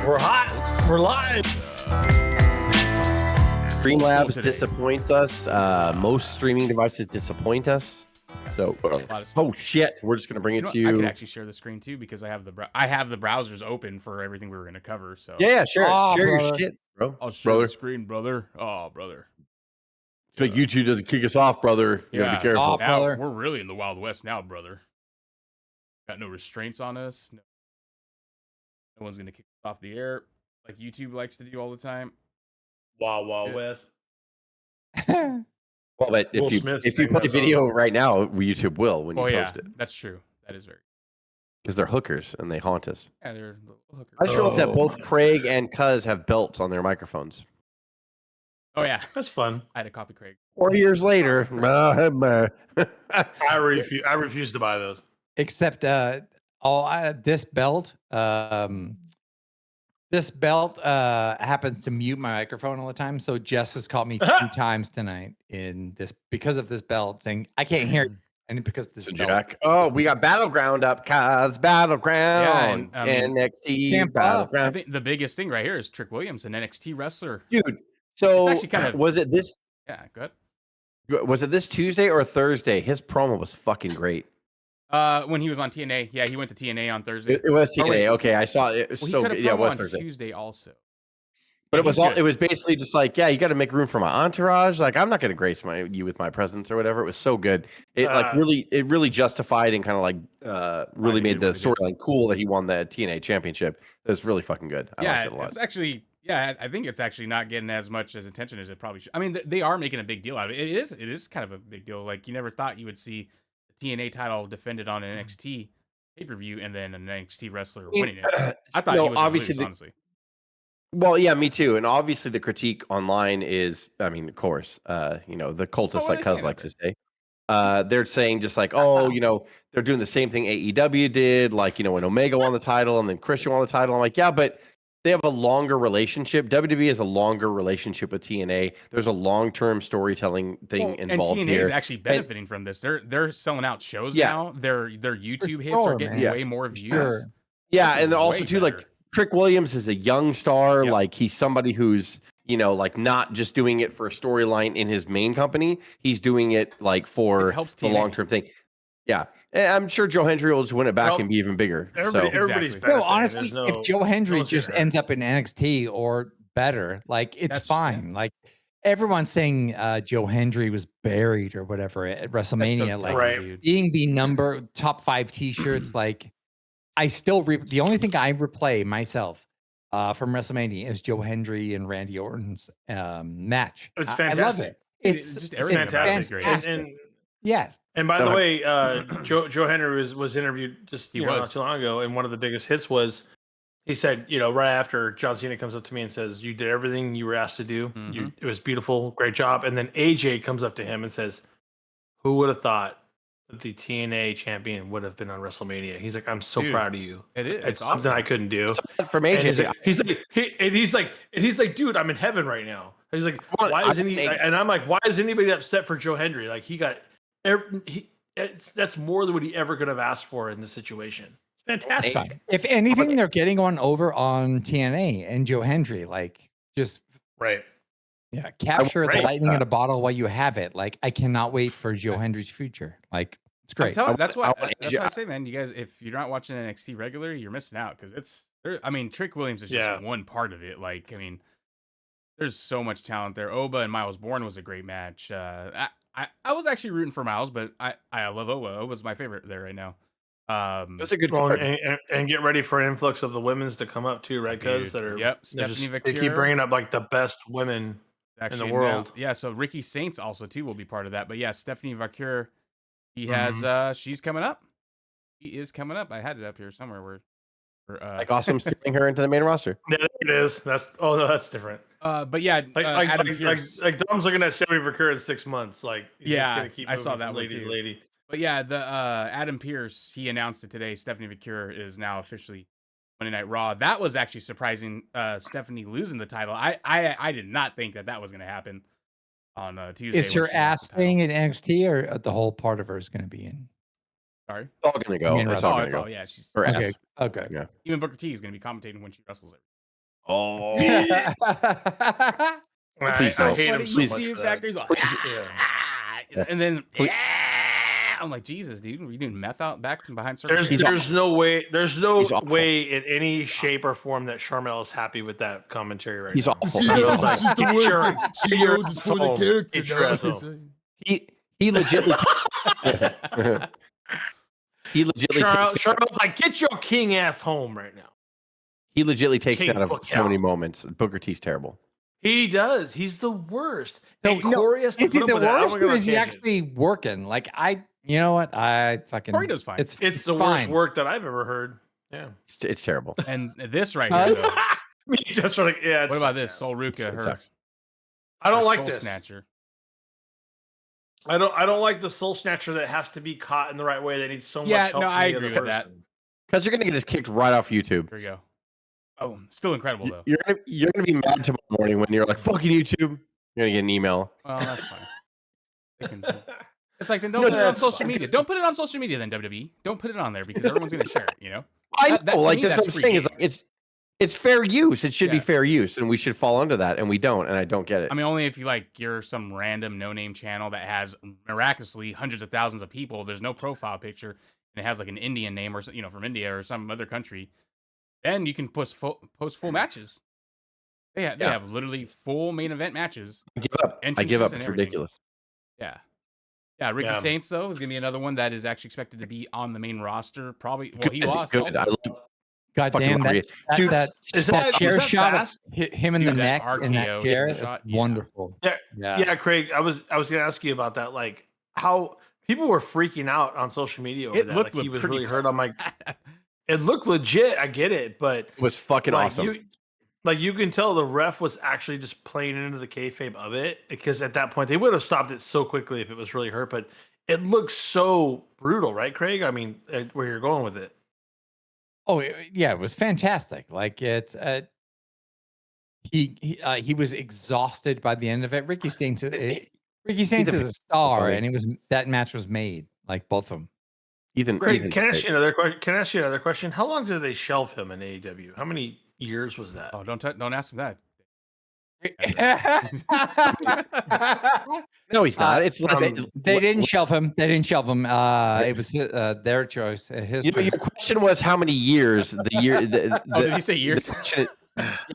We're hot. We're live. Streamlabs disappoints us. Most streaming devices disappoint us. So, oh shit, we're just gonna bring it to you. I could actually share the screen too because I have the browsers open for everything we were gonna cover. So yeah, share brother. your shit, bro. I'll share the screen, brother. Oh, brother. So YouTube doesn't kick us off, brother. You gotta be careful. Now, we're really in the Wild West now, brother. Got no restraints on us. No one's gonna kick us off the air like YouTube likes to do all the time. Wild West. Well, but if you play video right now, YouTube will when you post it. That's true. That is very. Because they're hookers and they haunt us. Yeah, they're hookers. I just realized that both Craig and Cuz have belts on their microphones. Oh yeah, that's fun. I had to copy Craig. 4 years later, I refuse to buy those. Except this belt. This belt happens to mute my microphone all the time. So Jess has caught me 2 times tonight because of this belt, saying I can't hear you. And because this belt. Jack. Oh, we got Battleground up, Cuz. Battleground. Yeah, NXT Battleground. I think the biggest thing right here is Trick Williams, an NXT wrestler. Dude, so it's actually kind of, was it this? Yeah, good. Was it this Tuesday or Thursday? His promo was fucking great. When he was on TNA, yeah, he went to TNA on Thursday. It was TNA. Okay, I saw it. It was so good. Yeah, it was Thursday. Tuesday also. But it was all. It was basically just like, yeah, you got to make room for my entourage. Like, I'm not going to grace you with my presence or whatever. It was so good. It really justified and kind of like really made the storyline cool that he won the TNA championship. It was really fucking good. I liked it a lot. It's actually. Yeah, I think it's actually not getting as much as attention as it probably should. I mean, they are making a big deal out of it. It is kind of a big deal. Like, you never thought you would see TNA title defended on an NXT pay-per-view and then an NXT wrestler winning it. I thought he was obviously lose, honestly. Well, yeah, me too. And obviously the critique online is, I mean, of course, the cultists like Cuz likes to say. They're saying just like, they're doing the same thing AEW did, like, when Omega won the title and then Christian won the title. I'm like, yeah, but they have a longer relationship. WWE has a longer relationship with TNA. There's a long-term storytelling thing involved and TNA here. is actually benefiting from this. They're selling out shows now. Their YouTube hits are getting way more views. Sure. Yeah, and then also too, like Trick Williams is a young star. Yep. Like he's somebody who's like not just doing it for a storyline in his main company. He's doing it like for the long-term thing. Yeah. I'm sure Joe Hendry will just win it back and be even bigger. Everybody's better. No, honestly, if Joe Hendry just ends up in NXT or better, like it's fine. Like everyone's saying Joe Hendry was buried or whatever at WrestleMania. Like being the top 5 t-shirts, like I still the only thing I replay myself from WrestleMania is Joe Hendry and Randy Orton's match. It's fantastic. I love it. It's just fantastic. And yeah. And by the way, Joe Hendry was interviewed just not too long ago, and one of the biggest hits was he said, right after John Cena comes up to me and says, "You did everything you were asked to do. Mm-hmm. It was beautiful, great job." And then AJ comes up to him and says, "Who would have thought that the TNA champion would have been on WrestleMania?" He's like, "I'm so proud of you. It's something awesome. I couldn't do." From AJ, he's like, "Dude, I'm in heaven right now." He's like, "Why isn't he?" And I'm like, "Why is anybody upset for Joe Hendry? Like he got." That's more than what he ever could have asked for in this situation. Fantastic. If anything, they're getting one over on TNA and Joe Hendry. Like, just yeah, capture the lightning in a bottle while you have it. Like, I cannot wait for Joe Hendry's future. Like, it's great. That's why I say, man, you guys, if you're not watching NXT regular, you're missing out because Trick Williams is just one part of it. Like, I mean, there's so much talent there. Oba and Miles Bourne was a great match. I was actually rooting for Miles, but I love Oba. Oba's my favorite there right now. That's a good card. And get ready for an influx of the women's to come up too, right? Because Stephanie Vaquer. They keep bringing up like the best women in the world. Yeah, so Ricky Saints also too will be part of that. But yeah, Stephanie Vaquer, he has she's coming up. He is coming up. I had it up here somewhere where like awesome stealing her into the main roster. Yeah, it is. That's different. But yeah, like Dom's looking at Stephanie Vaquer in 6 months. Like he's just gonna keep I saw that lady one too. Lady. But yeah, the Adam Pearce, he announced it today. Stephanie Vaquer is now officially Monday Night Raw. That was actually surprising. Stephanie losing the title. I did not think that was going to happen on Tuesday. Is her ass staying in NXT or the whole part of her is going to be in? Sorry, It's all gonna go. It's all gonna go. Yeah, she's okay. Yeah. Even Booker T is gonna be commentating when she wrestles it. Oh, He's so funny. him so you much see him for back that. there, he's like, Yeah. and then I'm like, Jesus, dude, were you doing meth out back behind circles? There's no way in any shape or form that Sharmell is happy with that commentary right now. He's awful. She knows it's just the word. She knows it's for the character. He legitly. He legitly. Sharmell's like, get your king ass home right now. He legitly takes King out of book so out. many moments. Booker T's terrible. He does. He's the worst. So, And Corey has to is he put the up with that. I worst, don't wanna or is he go on a tangent. actually working? Like you know what? I fucking. Corey does fine. It's the fine. worst work that I've ever heard. Yeah. It's terrible. And this right here, though. Just like, yeah. What about this? Sol Ruka, her. I don't her like soul this. Snatcher. I don't like the soul snatcher that has to be caught in the right way. They need so much help. Yeah, no, from I the agree other with that. person. Because you're gonna get us kicked right off YouTube. Here we go. Oh, still incredible though. You're gonna be mad tomorrow morning when you're like, "Fucking YouTube." You're gonna get an email. Well, that's fine. It's like, then don't put it on social media. Don't put it on social media then, WWE. Don't put it on there because everyone's gonna share it. You know. I That- know, to like me, that's what I'm free saying. game. Is like it's fair use. It should be Yeah. fair use, and we should fall under that, and we don't, and I don't get it. I mean, only if you're some random no-name channel that has miraculously hundreds of thousands of people. There's no profile picture, and it has like an Indian name or from India or some other country. Then you can post full matches. They have literally full main event matches. I give up. Entrances and It's everything. ridiculous. Yeah. Ricky Saints though is gonna be another one that is actually expected to be on the main roster. Probably. Well, he lost. Good. Also. God Fucking damn Maria. that Dude, that chair that shot fast? of him in Dude, the that neck in that RKO chair. shot, It's wonderful. Yeah, Craig. I was gonna ask you about that. Like how people were freaking out on social media over It that. looked Like he was pretty really hurt. I'm like, it looked legit. I get it, but It was fucking like, awesome. you can tell the ref was actually just playing into the kayfabe of it, because at that point they would have stopped it so quickly if it was really hurt. But it looks so brutal, right, Craig? I mean, where you're going with it. Oh yeah, it was fantastic. Like it's he was exhausted by the end of it. Ricky Saints is a star, and that match was made, like both of them. Craig, can I ask you another question? How long did they shelve him in AEW? How many years was that? Oh, don't ask him that. No, he's not. It's they didn't shelve him. They didn't shelve him. It was their choice. His your question was how many years? The year. Did he say years?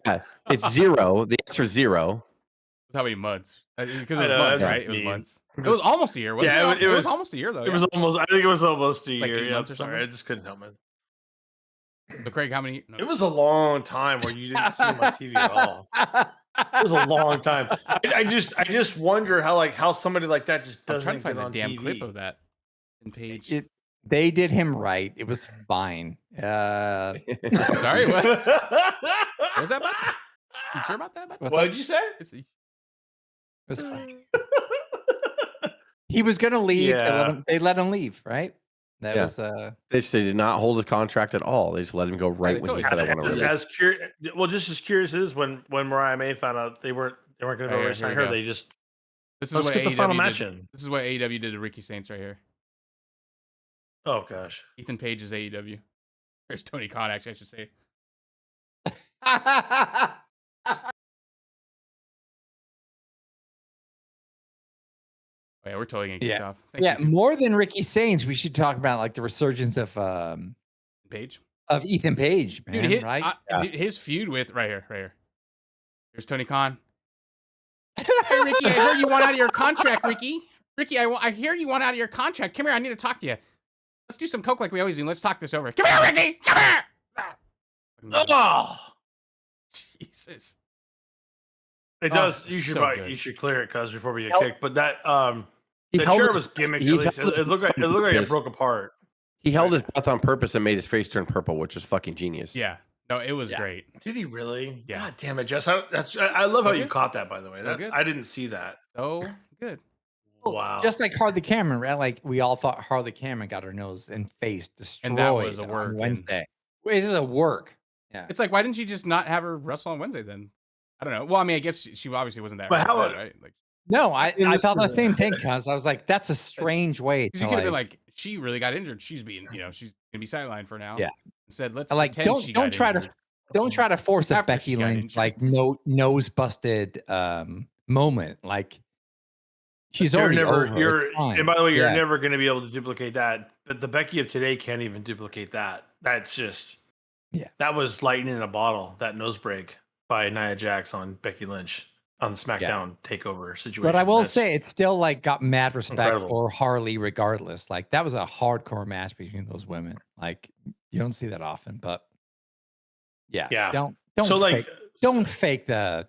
Yeah, it's 0. The answer is 0. How many months? Because it was months, right? It was months. It was almost a year. Wasn't it was almost a year though. It was almost. I think it was almost a Like year. 8 Yeah, months or sorry, something? I just couldn't help it. So Craig, how many? No. It was a long time where you didn't see him on TV at all. It was a long time. I just wonder how somebody like that just I'm doesn't trying to find get a on damn TV. clip of that. In page. They did him right. It was fine. Sorry, what? What was that about? You sure about that? What did you say? It was fine. He was gonna leave. Yeah. They let him leave, right? That was They did not hold his contract at all. They just let him go right when he said, "I want to leave." Just as curious as when Mariah May found out they weren't going to go sign her. They just this is let's what get the AEW final match did. in. This is what AEW did to Ricky Saints right here. Oh gosh, Ethan Page is AEW. There's Tony Khan. Actually, I should say. Oh, yeah, we're totally gonna kick off. Thank you, more than Ricky Saints, we should talk about like the resurgence of Page. Of Ethan Page, man. Dude, right? Dude, his feud with right here. Here's Tony Khan. Hey Ricky, I heard you want out of your contract, Ricky. Ricky, I hear you want out of your contract. Come here, I need to talk to you. Let's do some coke like we always do. Let's talk this over. Come here, Ricky. Come here. Oh, Jesus. It does. You should clear it, cuz before we get kicked. But that the chair was gimmicky. It looked like it broke apart. He held his breath on purpose and made his face turn purple, which was fucking genius. Yeah. No, it was great. Did he really? Yeah. God damn it, Jess. I love how you caught that, by the way. I didn't see that. Oh, good. Wow. Just like Harley Cameron, right? Like we all thought Harley Cameron got her nose and face destroyed And that was a work on Wednesday. Wait, this is a work. Yeah. It's like, why didn't you just not have her wrestle on Wednesday then? I don't know. Well, I mean, I guess she obviously wasn't that. But right? Like, no, I thought the same thing, cuz I was like, that's a strange way. She could have been like, she really got injured. She's being, she's gonna be sidelined for now. Yeah. Said let's like pretend she got injured. Don't try to force a After Becky she got Lynch injured. like nose busted moment. Like she's You're already never over. It's fine. and by the way, you're Yeah. never going to be able to duplicate that. But the Becky of today can't even duplicate that. That's just that was lightning in a bottle. That nose break by Nia Jax on Becky Lynch on the SmackDown takeover situation. But I will say it still like got mad respect incredible. for Harley regardless. Like that was a hardcore match between those women. Like you don't see that often, but yeah. Don't so fake, don't fake a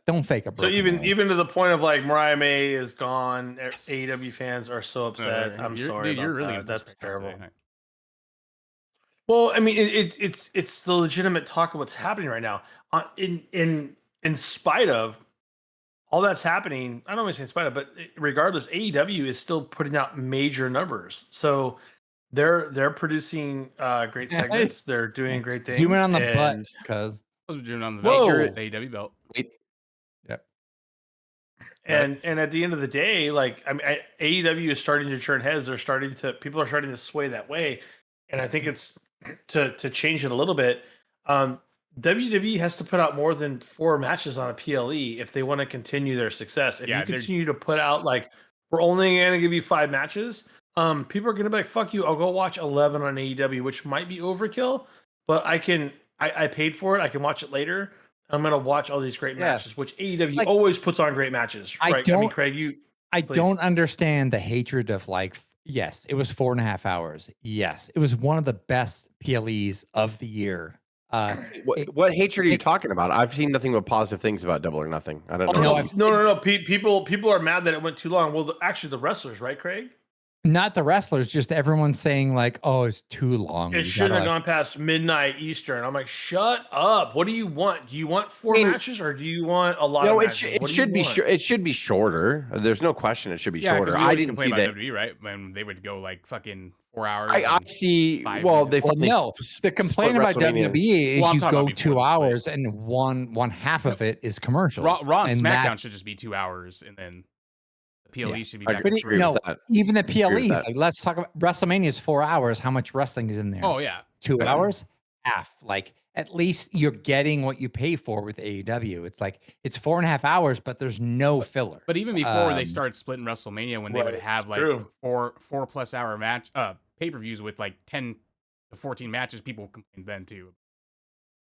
so even nose. even to the point of like Mariah May is gone. AEW fans are so upset. I'm sorry, dude. You're really that's terrible. Today. Well, I mean, it's the legitimate talk of what's happening right now. In spite of all that's happening, I don't want to say in spite of, but regardless, AEW is still putting out major numbers. So they're producing great segments. They're doing great things. Zooming on the butt because I was doing on the Whoa. AEW belt. Yep. And at the end of the day, like I mean, AEW is starting to turn heads. People are starting to sway that way, and I think it's to change it a little bit. WWE has to put out more than 4 matches on a PLE if they want to continue their success. If you continue to put out like we're only going to give you 5 matches, people are going to be like, "Fuck you! I'll go watch 11 on AEW," which might be overkill, but I paid for it. I can watch it later. I'm going to watch all these great matches, which AEW always puts on great matches. Right? I mean, Craig, I don't understand the hatred of like. Yes, it was 4.5 hours. Yes, it was one of the best PLEs of the year. What hatred are you talking about? I've seen nothing but positive things about Double or Nothing. I don't know. No. People are mad that it went too long. Well, actually, the wrestlers, right, Craig? Not the wrestlers, just everyone saying like, "Oh, it's too long." It shouldn't have gone past midnight Eastern. I'm like, shut up. What do you want? Do you want 4 matches or do you want a lot of matches? It should be it should be shorter. There's no question it should be shorter. I didn't see that. WWE, right? When they would go like fucking 4 hours. I see. Well, the complaint about WWE is you go 2 hours and one half of it is commercials. Raw and SmackDown should just be 2 hours, and then the PLE should be back to 3. No, even the PLEs. Like, let's talk about WrestleMania is 4 hours. How much wrestling is in there? Oh yeah, 2 hours, half. Like at least you're getting what you pay for with AEW. It's like it's 4.5 hours, but there's no filler. But even before they started splitting WrestleMania, when they would have like 4+ hour match pay-per-views with like 10 to 14 matches, people complained then too.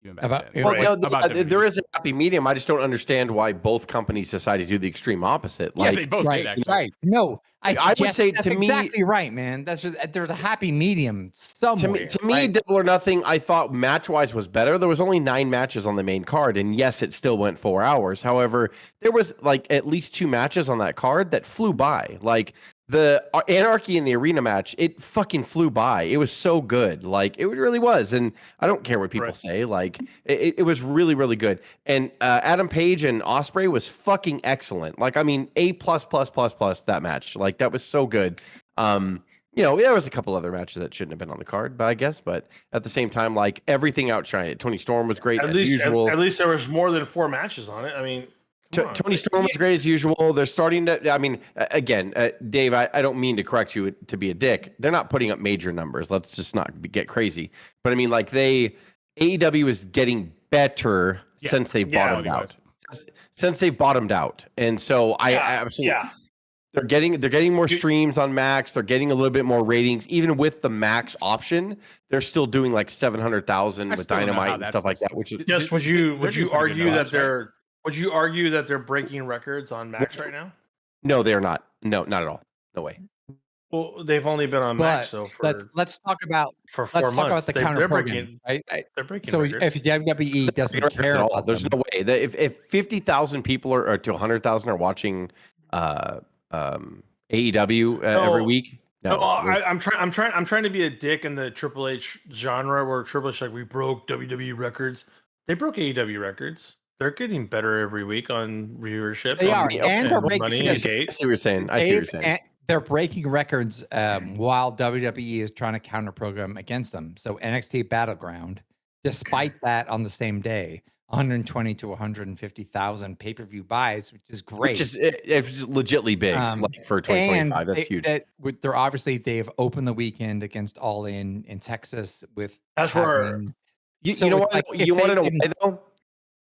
There is a happy medium. I just don't understand why both companies decided to do the extreme opposite. Like, they both did, actually. Right. No, I would say that's to me, exactly right, man. That's just there's a happy medium somewhere. To me, Double or Nothing, I thought match-wise was better. There was only 9 matches on the main card, and yes, it still went 4 hours. However, there was like at least 2 matches on that card that flew by. Like the Anarchy in the Arena match, it fucking flew by. It was so good. Like it really was. And I don't care what people say. Like it was really, really good. And Adam Page and Ospreay was fucking excellent. Like, I mean, A++++ that match. Like that was so good. There was a couple other matches that shouldn't have been on the card, but at the same time, like everything outshined it. Tony Storm was great as usual. At least there was more than 4 matches on it. I mean, Tony Storm was great as usual. They're starting to, I mean, again, Dave, I don't mean to correct you to be a dick. They're not putting up major numbers. Let's just not get crazy. But I mean, like AEW is getting better since they've bottomed out. Since they've bottomed out. And so I absolutely, they're getting more streams on Max. They're getting a little bit more ratings. Even with the Max option, they're still doing like 700,000 with Dynamite and stuff like that. Which is yes. Would you argue that they're Would you argue that they're breaking records on Max right now? No, they're not. No, not at all. No way. Well, they've only been on Max so let's talk about 4 months. Talk about the counter program. They're breaking so records. If WWE doesn't care at all, about there's no way that if 50,000 people or to 100,000 are watching AEW every week. No, I'm trying to be a dick in the Triple H genre where Triple H like we broke WWE records. They broke AEW records. They're getting better every week on viewership. They are, and they're breaking. I see what you're saying. I see what you're saying. They're breaking records while WWE is trying to counter program against them. So NXT Battleground, despite that, on the same day 120 to 150,000 pay-per-view buys, which is great. Which is it's legitly big, like for 2025. That's huge. They're obviously they've opened the weekend against All In Texas with. That's where you know what? Like, you want to know why though?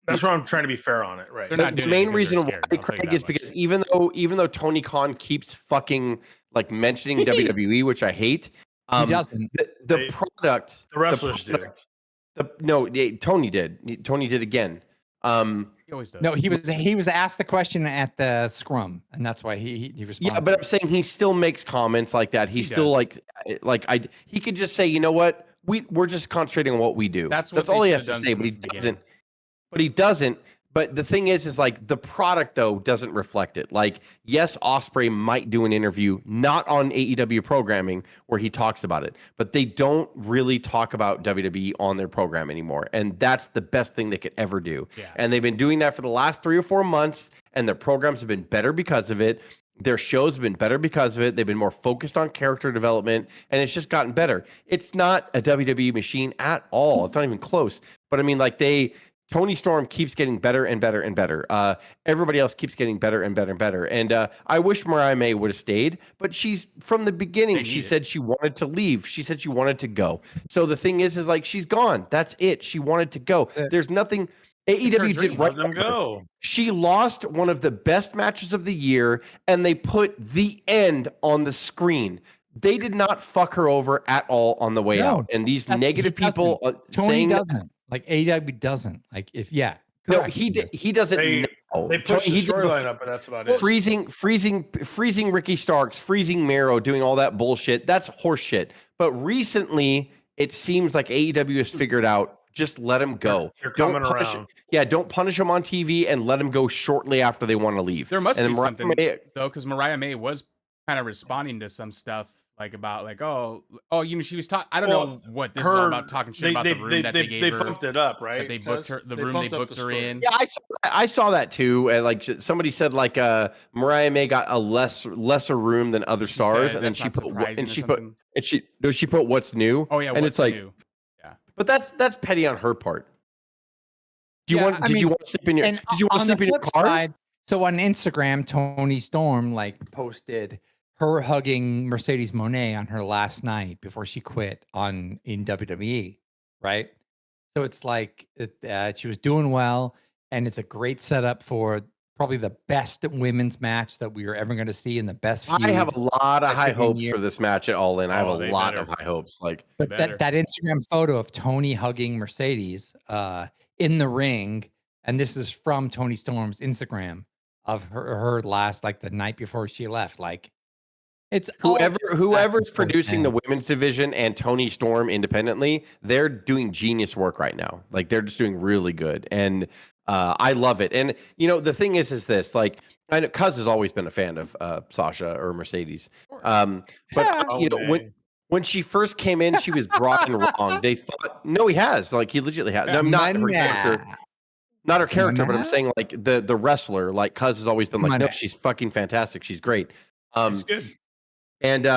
That's where I'm trying to be fair on it, right? The main reason why, Craig, is because even though Tony Khan keeps fucking like mentioning WWE, which I hate, he doesn't. The product, the wrestlers do. Tony did. Tony did again. He always does. No, he was asked the question at the scrum, and that's why he responded. Yeah, but I'm saying he still makes comments like that. He still does. He could just say, you know what, we're just concentrating on what we do. That's all he has to say, but he doesn't. But he doesn't. But the thing is like the product though doesn't reflect it. Like, yes, Ospreay might do an interview not on AEW programming where he talks about it, but they don't really talk about WWE on their program anymore. And that's the best thing they could ever do. Yeah. And they've been doing that for the last 3 or 4 months, and their programs have been better because of it. Their shows have been better because of it. They've been more focused on character development, and it's just gotten better. It's not a WWE machine at all. It's not even close. But I mean, like Tony Storm keeps getting better and better and better. Everybody else keeps getting better and better and better. And I wish Mariah May would have stayed, but she's from the beginning. She said she wanted to leave. She said she wanted to go. So the thing is like she's gone. That's it. She wanted to go. There's nothing. AEW did right. Let them go. She lost one of the best matches of the year, and they put the end on the screen. They did not fuck her over at all on the way out. And these negative people Tony doesn't. Like AEW doesn't. Like no, he doesn't. They pushed the storyline up, but that's about it. Freezing Ricky Starks, freezing Miro, doing all that bullshit. That's horseshit. But recently, it seems like AEW has figured out. Just let him go. They're coming around. Yeah, don't punish them on TV and let them go shortly after they want to leave. There must be something though, because Mariah May was kind of responding to some stuff. Like about she was talking. I don't know what this is all about. Talking shit about the room that they gave her. They bumped it up, right? That they booked her. The room they booked her in. Yeah, I saw that too. Like somebody said, like Mariah May got a lesser room than other stars, and then she put what's new. Oh yeah, and it's like, new? Yeah, but that's petty on her part. Did you want to sleep in your? Did you want to sleep in your car? Side, so on Instagram, Tony Storm posted her hugging Mercedes Moné on her last night before she quit in WWE, right? So it's like she was doing well, and it's a great setup for probably the best women's match that we are ever going to see in the best feud. I have a lot of high hopes for this match at All In. I have a lot of high hopes. But that Instagram photo of Tony hugging Mercedes in the ring, and this is from Tony Storm's Instagram of her last, the night before she left, It's whoever's producing the women's division and Tony Storm independently, they're doing genius work right now. They're just doing really good, and I love it. And the thing is this: I know Cuz has always been a fan of Sasha or Mercedes, but when she first came in, she was brought in wrong. They thought he has he legitimately has. I'm not her character. Not her character, but I'm saying the wrestler. Cuz has always been no, she's fucking fantastic. She's great. She's good. And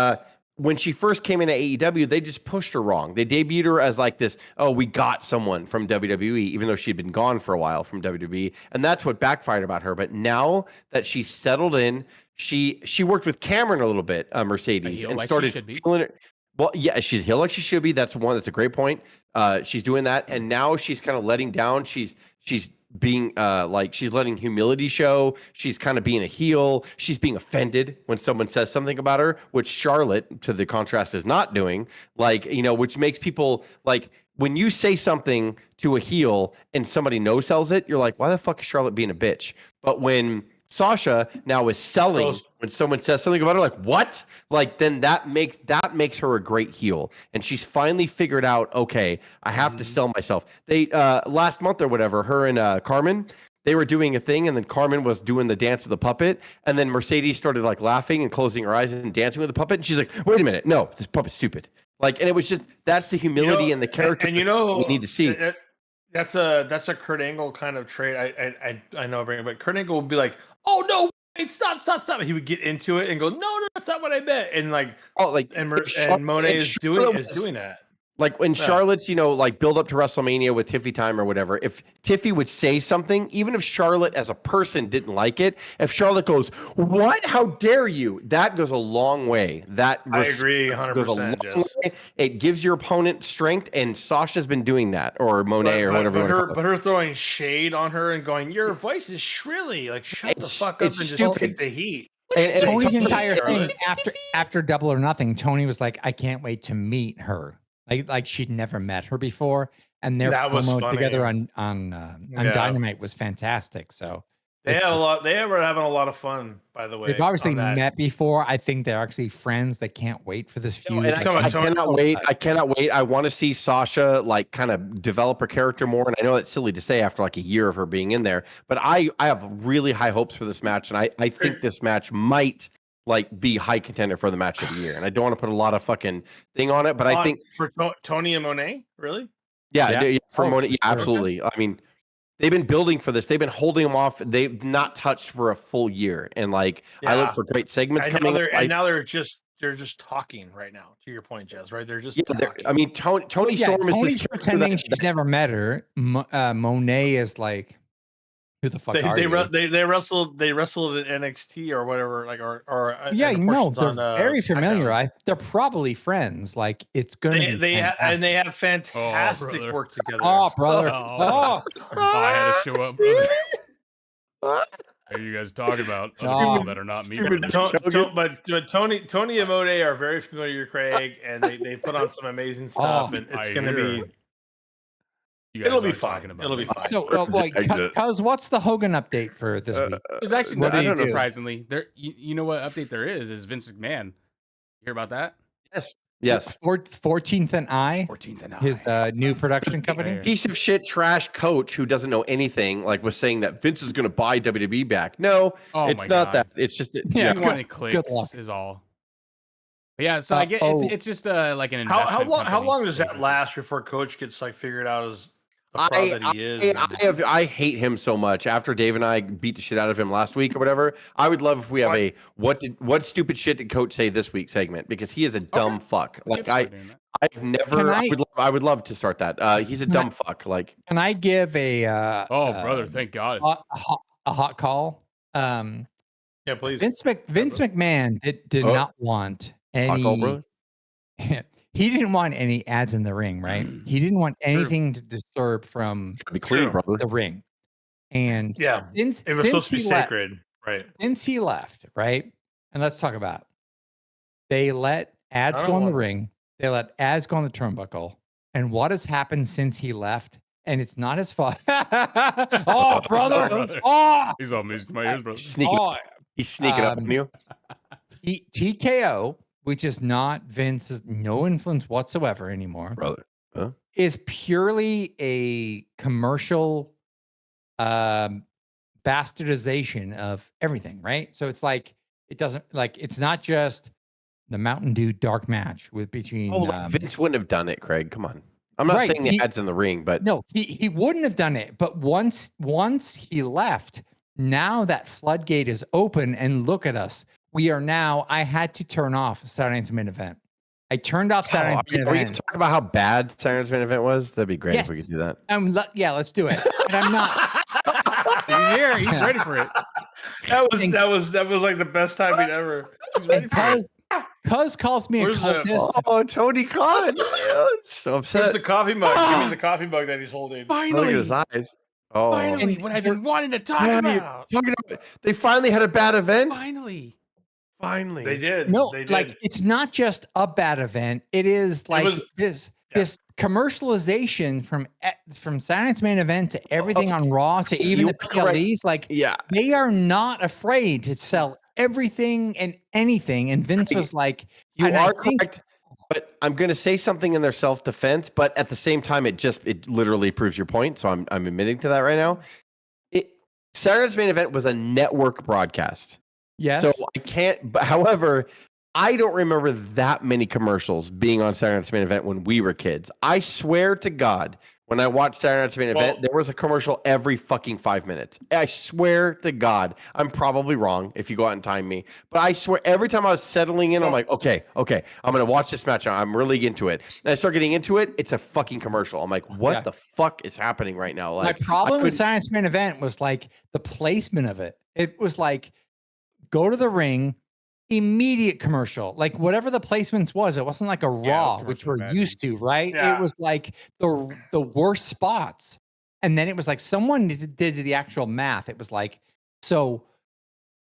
when she first came into AEW, they just pushed her wrong. They debuted her as this, we got someone from WWE, even though she'd been gone for a while from WWE. And that's what backfired about her. But now that she's settled in, she worked with Cameron a little bit, Mercedes, and started feeling it. Well, yeah, she's heel like she should be. That's a great point. She's doing that. And now she's kind of letting down. She's being she's letting humility show. She's kind of being a heel. She's being offended when someone says something about her, which Charlotte, to the contrast, is not doing. Which makes people when you say something to a heel and somebody no-sells it, you're like, why the fuck is Charlotte being a bitch? But when Sasha now is selling when someone says something about her, what? Then that makes her a great heel. And she's finally figured out, okay, I have to sell myself. They last month or whatever, her and Carmen, they were doing a thing, and then Carmen was doing the dance of the puppet, and then Mercedes started laughing and closing her eyes and dancing with the puppet, and she's like, wait a minute, no, this puppet's stupid. And it was just that's the humility and the character and we need to see. That's a Kurt Angle kind of trait. I know, but Kurt Angle would be like, "Oh no, wait, stop!" He would get into it and go, "No, that's not what I meant." And and Monet is doing that. Like when Charlotte's, like build up to WrestleMania with Tiffy time or whatever, if Tiffy would say something, even if Charlotte as a person didn't like it, if Charlotte goes, "What? How dare you?" That goes a long way. I agree 100%. Way. It gives your opponent strength, and Sasha's been doing that, or Monet, or whatever. But her throwing shade on her and going, "Your voice is shrilly." Like, shut the fuck up and just take the heat. And Tony's entire thing after Double or Nothing, Tony was like, "I can't wait to meet her." Like she'd never met her before, and their promo together on Dynamite was fantastic. So they had a lot. They were having a lot of fun. By the way, they've obviously met before. I think they're actually friends. They can't wait for this feud. And I cannot wait. I cannot wait. I want to see Sasha like kind of develop her character more. And I know that's silly to say after like a year of her being in there, but I have really high hopes for this match, and I think this match might like be high contender for the match of the year. And I don't want to put a lot of fucking thing on it, but I think for Tony and Monet, really? Yeah, for Monet, yeah, absolutely. I mean, they've been building for this. They've been holding them off. They've not touched for a full year. And like I look for great segments coming. Now they're just talking right now. To your point, Jazz, right? They're just talking. I mean, Tony Storm is Tony's pretending she's never met her. Monet is like, who the fuck are you? They wrestled in NXT or whatever, like or they're very familiar. They're probably friends. Like it's gonna they have fantastic work together. Oh, brother! I had to show up, brother. What are you guys talking about? People that are not me. But Tony and Monet are very familiar, Craig, and they put on some amazing stuff, and it's gonna be. It'll be fine. It'll be fine. So, cuz what's the Hogan update for this week? There's actually nothing surprisingly. There, you know what update there is Vince McMahon. You hear about that? Yes. 14th and I. His new production company. Piece of shit trash coach who doesn't know anything like was saying that Vince is going to buy WWE back. No, it's not that. It's just clicks is all. But yeah, so I get it's just like an investment. How long does that last before Coach gets like figured out as the fraud that he is? I hate him so much. After Dave and I beat the shit out of him last week or whatever, I would love if we have what stupid shit did Coach say this week segment, because he is a dumb fuck. Like I would love to start that. He's a dumb fuck. Like, can I give a brother, thank God, a hot call? Yeah, please. Vince McMahon did not want any. He didn't want any ads in the ring, right? He didn't want anything to disturb from the ring. And it was supposed to be sacred, right? Since he left, right? And let's talk about it. They let ads go in the ring. They let ads go on the turnbuckle. And what has happened since he left? And it's not his fault. Oh, brother! Oh, he's all music to my ears, brother. He's sneaking up on you. TKO, which is not Vince's, no influence whatsoever anymore, brother, is purely a commercial bastardization of everything, right? So it's like it's not just the Mountain Dew dark match between. Vince wouldn't have done it, Craig. Come on. I'm not saying the ads in the ring, but no, he wouldn't have done it. But once he left, now that floodgate is open, and look at us. We are now. I had to turn off Saturday Night's Main Event. I turned off Saturday Night's Main Event. We can talk about how bad Saturday Night's Main Event was. That'd be great if we could do that. Let's do it. But I'm not. He's here. He's ready for it. That was like the best timing ever. He's ready for it. Cuz calls me a cultist. Oh, Tony Khan. So upset. Where's the coffee mug? Give me the coffee mug that he's holding. Finally. Look at his eyes. Oh. Finally, what I've been wanting to talk about. They finally had a bad event. Finally. They did. No, they did. Like it's not just a bad event. It is like this commercialization from Saturday Night's Main Event to everything on Raw to even the PLEs. Like, they are not afraid to sell everything and anything. And Vince was like, "You are correct." But I'm going to say something in their self-defense. But at the same time, it literally proves your point. So I'm admitting to that right now. Saturday Night's Main Event was a network broadcast. Yes. So I can't. But however, I don't remember that many commercials being on Saturday Night's Main Event when we were kids. I swear to God, When I watched Saturday Night's Main Event, there was a commercial every fucking 5 minutes. I swear to God, I'm probably wrong if you go out and time me, but I swear every time I was settling in, I'm like, okay, I'm going to watch this match. I'm really into it. And I start getting into it. It's a fucking commercial. I'm like, what the fuck is happening right now? Like, my problem with Saturday Night's Main Event was like the placement of it. It was like, go to the ring, immediate commercial, like whatever the placements was. It wasn't like a Raw, which we're used to, right? It was like the worst spots, and then it was like someone did the actual math. It was like, so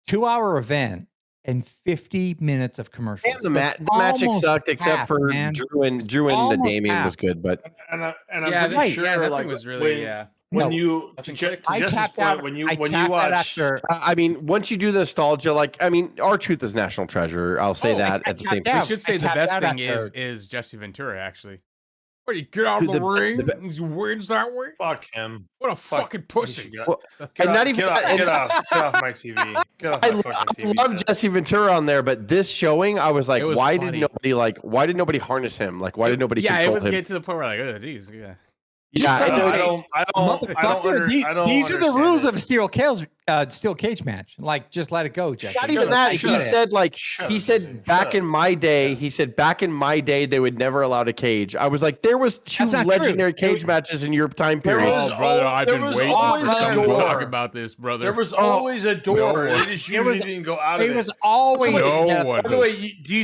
2-hour event and 50 minutes of commercials. And the match sucked except for Drew and the Damien was good, but and I'm pretty sure nothing was really when you I tapped out when you watch after. I mean, once you do the nostalgia, like I mean, R-Truth is national treasure. I'll say that at the same time. We should say the best thing is Jesse Ventura actually. What, you get out of the ring? He's wins that way? Fuck him. What a fucking pussy. Get off my TV. Get off my fucking TV. I love Jesse Ventura on there, but this showing, I was like, why did nobody harness him? Like, why did nobody control him? Yeah, it was getting to the point where like, oh, geez, yeah. Yeah, I don't. These are the rules of a steel cage match. Like, just let it go, Jesse. Not even that. He said back in my day. He said back in my day they would never allow a cage. I was like, there was 2 legendary cage matches in your time period. Brother, I've been waiting for someone to talk about this, brother. There was always a door. They just usually didn't go out of it. It was always no one. By the way, do you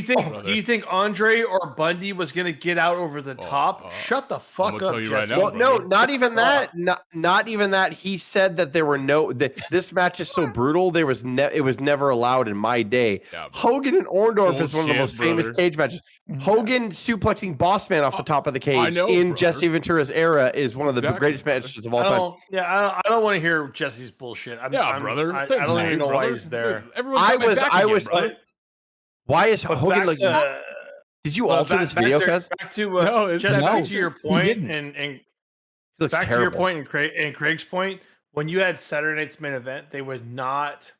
think Andre or Bundy was going to get get out over the top? Shut the fuck up, Jesse. Well, no, not even that. Not even that. He said that there were this match is so brutal. It was never allowed in my day. Yeah, Hogan and Orndorff is one of the most famous cage matches. Hogan suplexing Bossman off the top of the cage in Jesse Ventura's era is one of the greatest matches of all time. I don't want to hear Jesse's bullshit. Brother. I don't even know why he's there. Why is Hogan like? Did you alter this video, Cuz? Back to your point, and back to your point and Craig's point. When you had Saturday Night's Main Event, they would not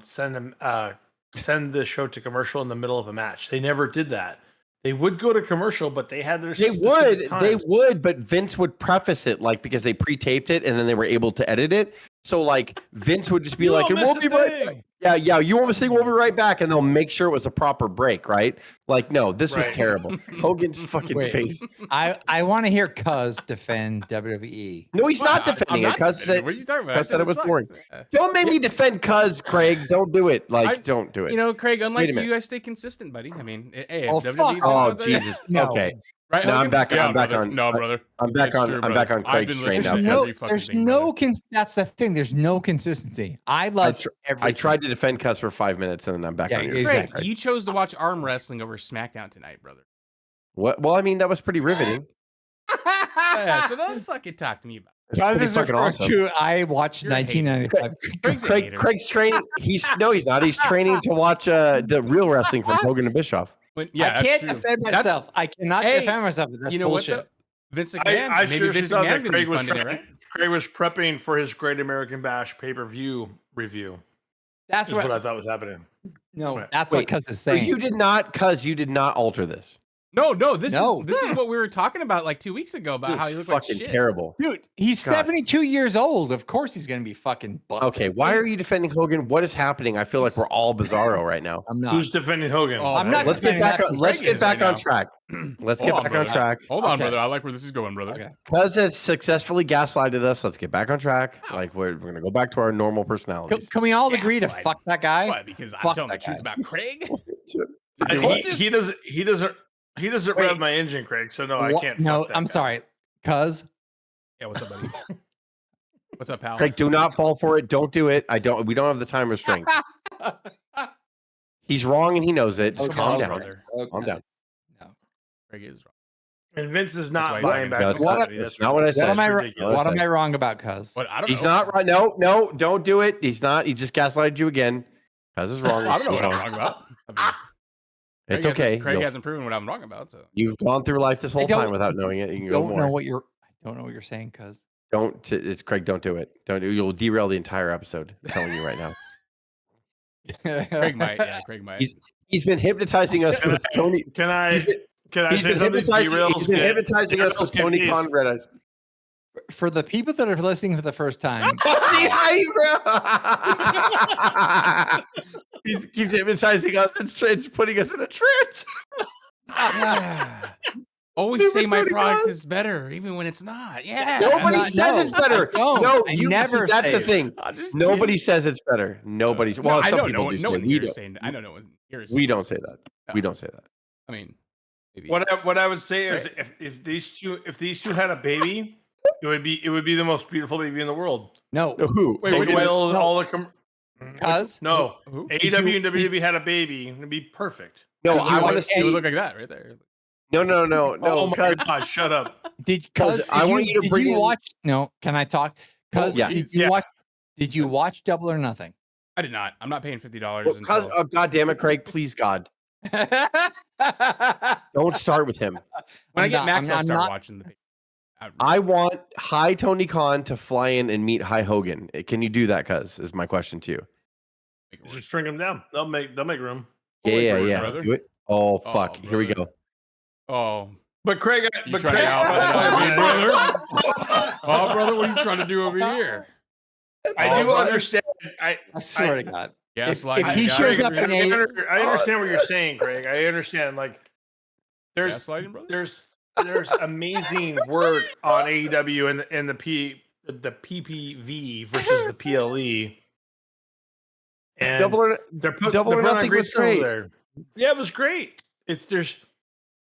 send the show to commercial in the middle of a match. They never did that. They would go to commercial, but they had their They would, but Vince would preface it like because they pre-taped it and then they were able to edit it. So like Vince would just be like, "We'll be right back." Yeah, you want to sing? We'll be right back, and they'll make sure it was a proper break, right? Like, no, this was terrible. Hogan's fucking face. I want to hear Cuz defend WWE. No, he's not defending it. Cuz said, what are you talking about? Cuz said it was boring. Don't make me defend Cuz, Craig. Don't do it. Don't do it. You know, Craig, unlike you, I stay consistent, buddy. I mean, hey, Jesus. Okay. Right, no, I'm back on. No, brother. I'm back on Craig's train now. That's the thing. There's no consistency. I tried to defend Cuz for 5 minutes and then I'm back on your Craig, you chose to watch arm wrestling over Smackdown tonight, brother. What? Well, I mean, that was pretty riveting. So don't fucking talk to me about it. I watched 1995. Craig's training. He's not. He's training to watch the real wrestling from Hogan and Bischoff. I can't defend myself. I cannot defend myself. That's bullshit. What? Vince McMahon. I seriously thought that Craig was prepping for his Great American Bash pay-per-view review. That's what I thought was happening. No, that's what Cuz is saying. So you did not alter this. No, this is what we were talking about like 2 weeks ago about how he looked fucking like shit. Terrible. Dude, he's 72 years old. Of course he's going to be fucking busted. Okay, why are you defending Hogan? What is happening? I feel like we're all bizarro right now. I'm not. Who's defending Hogan? I'm not. Let's get back on track. Let's get back on track. Hold on, brother. I like where this is going, brother. Okay. Cuz has successfully gaslighted us. Let's get back on track. Like we're going to go back to our normal personalities. Can we all agree to fuck that guy? Why? Because I'm telling the truth about Craig? He doesn't rev my engine, Craig. So no, I can't. No, I'm sorry, Cuz. Yeah, what's up, buddy? What's up, pal? Craig, do not fall for it. Don't do it. We don't have the time restraint. He's wrong and he knows it. Just calm down. Brother. Calm down. No, Craig is wrong. And Vince is not buying back. That's not what I said. What am I wrong about, Cuz? He's not right. No, don't do it. He's not. He just gaslighted you again. Cuz is wrong. I don't know what I'm wrong about. It's okay. Craig hasn't proven what I'm wrong about. So you've gone through life this whole time without knowing it. You I don't know what you're saying, Cuz. It's Craig. Don't do it. You'll derail the entire episode. I'm telling you right now. Craig might. Yeah, Craig might. He's been hypnotizing us with Tony. Can I say something? He's been hypnotizing us with Tony Conrad. for the people that are listening for the first time. He keeps hypnotizing us and putting us in a trance. Always say my product is better, even when it's not. Yeah. Nobody says it's better. No, I never. That's the thing. Nobody says it's better. Nobody. Well, some people do say. We don't. I know no one here is. We don't say that. No. We don't say that. I mean, maybe. What I would say is if these two had a baby, it would be the most beautiful baby in the world. No. Who? Take away all the Cuz no. Who? AEW and WWE had a baby, it'd be perfect. No, I want to see. It would look like that right there. No. Oh my God! Shut up. I want you to bring in. Watch? No, can I talk? Cuz did you watch? Did you watch Double or Nothing? I did not. I'm not paying $50. Oh, God damn it, Craig! Please, God. Don't start with him. When I get Max, I'll start watching the. I want High Tony Khan to fly in and meet High Hogan. Can you do that? Cuz is my question to you. Just string them down. They'll make room. Yeah. Do it. Oh fuck! Here we go. Oh, but Craig, brother. Oh, brother, what are you trying to do over here? I do understand. I swear to God. Yes, if he shows up in I understand what you're saying, Craig. I understand. Like, there's amazing work on AEW and the PPV versus the PLE. And Double or Nothing was great. There. Yeah, it was great.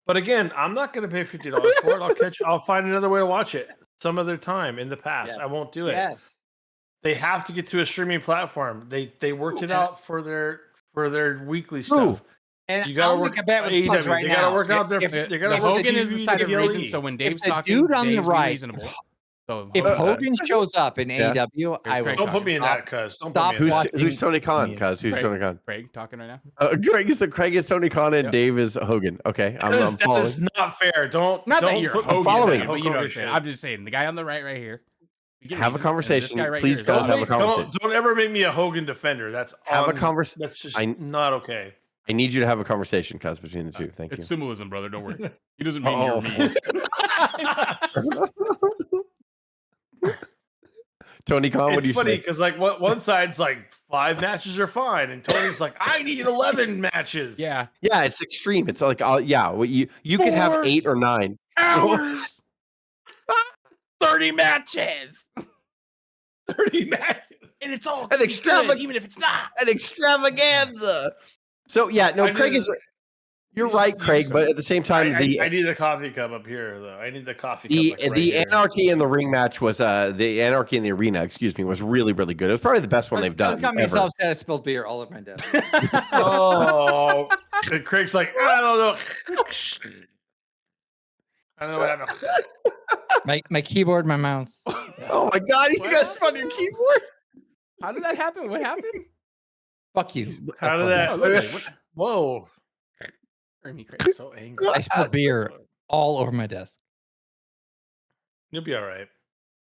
But again, I'm not going to pay $50 for it. I'll find another way to watch it some other time in the past. Yes. I won't do it. Yes. They have to get to a streaming platform. They worked it out for their weekly stuff. And you gotta work a bet with AEW right now. They gotta work out their. They gotta work Hogan is the side of reason. So when Dave's talking, dude on the right. Reasonable. So if Hogan shows up in AEW, I will. Don't put me in that, cuz. Who's Tony Khan? Cuz who's Tony Khan? Craig talking right now. Craig is Tony Khan and Dave is Hogan. Okay, I'm following. That is not fair. Don't that you're Hogan following. But you know what I'm saying. I'm just saying the guy on the right here. Have a conversation, please, guys. Have a conversation. Don't ever make me a Hogan defender. That's have a conversation. That's just not okay. I need you to have a conversation, cuz, between the two. Thank you. It's symbolism, brother. Don't worry. He doesn't mean you're me. Tony Khan, what do you say? It's funny because like one side's like 5 matches are fine, and Tony's like, I need 11 matches. Yeah, it's extreme. It's like, you could have 8 or 9 hours. 30 matches. 30 matches. And it's all an extravaganza, even if it's not an extravaganza. So Craig is. You're right, Craig, but at the same time, I need the coffee cup up here, though. I need the coffee cup. The Anarchy in the ring match was the Anarchy in the Arena, excuse me, was really, really good. It was probably the best one they've done. Got me so upset I spilled beer all over my desk. Oh, Craig's like, I don't know. I don't know what happened. My keyboard, my mouse. Oh my God, you guys spun your keyboard. How did that happen? What happened? Fuck you. How did that? Whoa. So angry. I spilled beer all over my desk. You'll be all right.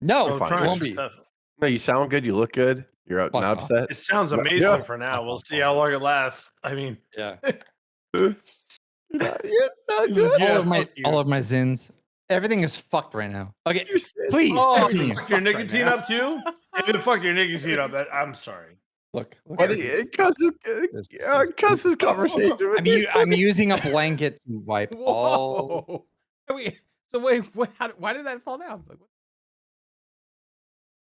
No, it won't be. No, you sound good. You look good. You're not upset. It sounds amazing for now. We'll see how long it lasts. I mean, yeah. Good. All of my zins. Everything is fucked right now. Okay, please. Oh, your nicotine up too? Even fuck your nicotine up. I'm sorry. Look Cuss's conversation. I'm using a blanket to wipe all. Wait, why did that fall down? Like,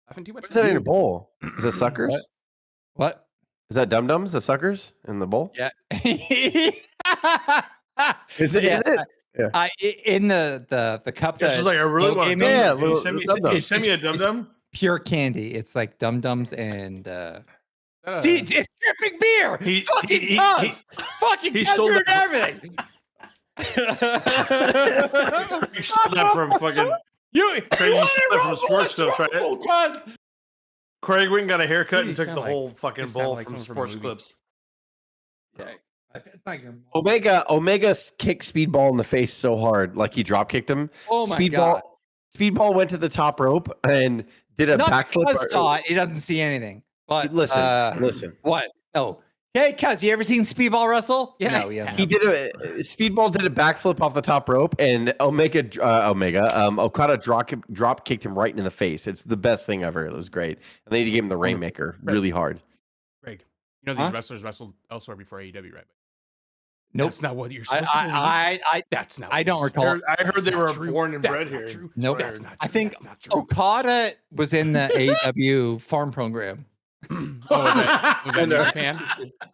laughing too much. What's that in your bowl? Is that suckers? What? Is that Dum Dums? The suckers in the bowl? Yeah. Is it? Yeah. In the cup. This is like a really one. Yeah, you send me a Dum Dum. Pure candy. It's like Dum Dums and. See, it's dripping beer. He stole everything. He stole that from fucking. Craig stole that from Sports Clips, right? Craig went and got a haircut and took the whole fucking bowl from Sports Clips. Yeah. It's not good. Omega kicked Speedball in the face so hard, like he drop kicked him. Oh my God! Speedball went to the top rope and did a backflip. He doesn't see anything. But listen. What? No, Hey, cuz, you ever seen Speedball wrestle? Yeah. No, yeah. He did Speedball did a backflip off the top rope, and Okada drop kicked him right in the face. It's the best thing ever. It was great. And then he gave him the Rainmaker really hard. Greg, you know these wrestlers wrestled elsewhere before AEW, right? Nope. That's not what you're supposed to believe. That's not. I don't recall. I heard they were born and That's bred not here. true. Nope. That's not true. I think That's not true. Okada was in the AEW farm program. Was that New Japan?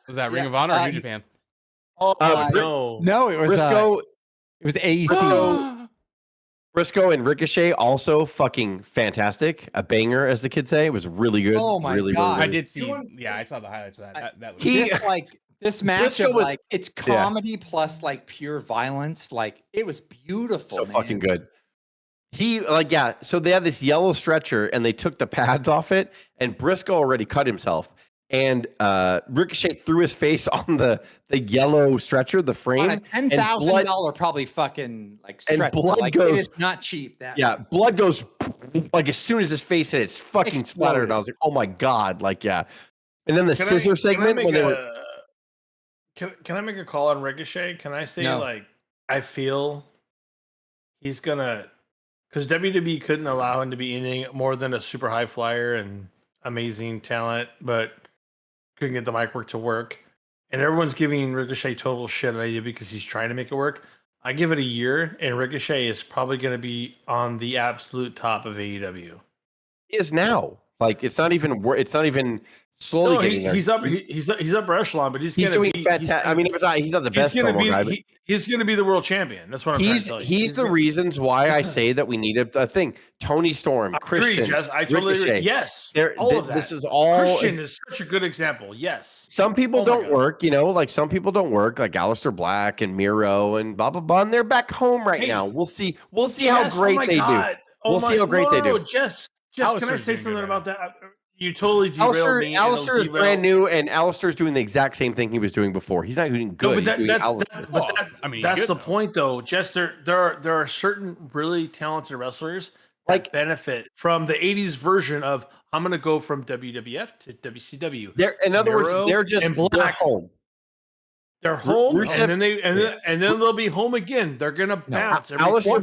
Was that Ring of Honor or New Japan? No, it was Briscoe. It was AEC. Briscoe and Ricochet also fucking fantastic. A banger, as the kids say. It was really good. Oh my really, God. Really, I did see. Yeah, I saw the highlights of that. That was This match of it's comedy plus like pure violence. Like it was beautiful. So fucking good. So they had this yellow stretcher and they took the pads off it, and Briscoe already cut himself. And Ricochet threw his face on the yellow stretcher, the frame. On a $10,000 probably fucking like stretcher. And blood like, goes. It is not cheap. Blood goes like as soon as his face hit, it's fucking splattered. And I was like, oh my God, like yeah. And then the scissor segment when they were. Can I make a call on Ricochet? Can I say like I feel he's gonna, because WWE couldn't allow him to be anything more than a super high flyer and amazing talent, but couldn't get the mic work to work. And everyone's giving Ricochet total shit idea because he's trying to make it work. I give it a year, and Ricochet is probably going to be on the absolute top of AEW. He is now. Like it's not even slowly getting there. He's upper echelon, but he's doing fantastic. I mean, he's not the best promo guy. He's going to be the world champion. That's what I'm trying to tell you. He's the reasons why I say that we need a thing. Tony Storm, Christian, Jess, I totally agree. Yes, all of that. This is all. Christian is such a good example. Yes. Some people don't work, like some people don't work, like Aleister Black and Miro and blah blah blah. And they're back home right now. We'll see. We'll see how great they do. We'll see how great they do. Jess, can I say something about that? You totally derailed me. Aleister is brand new, and Aleister's doing the exact same thing he was doing before. He's not doing good. No, that's the point, though. Jess, there are certain really talented wrestlers that benefit from the '80s version of I'm going to go from WWF to WCW. In other words, they're just back home. They're home, and then they'll be home again. They're gonna bounce. Aleister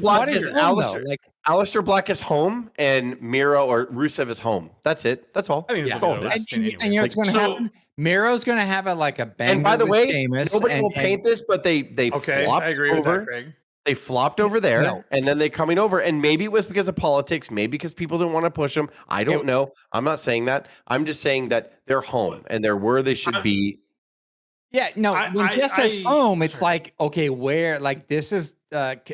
Black is home, and Miro or Rusev is home. That's it. That's all. I mean, that's all. And you know what's going to happen? Miro's going to have a bang. And by the way, nobody will paint this, but they flopped I agree over. With that, Craig. They flopped over there, and then they coming over, and maybe it was because of politics, maybe because people didn't want to push them. I don't know. I'm not saying that. I'm just saying that they're home and they're where they should be. Yeah, no. When Jess says home, it's like, okay, where? Like this is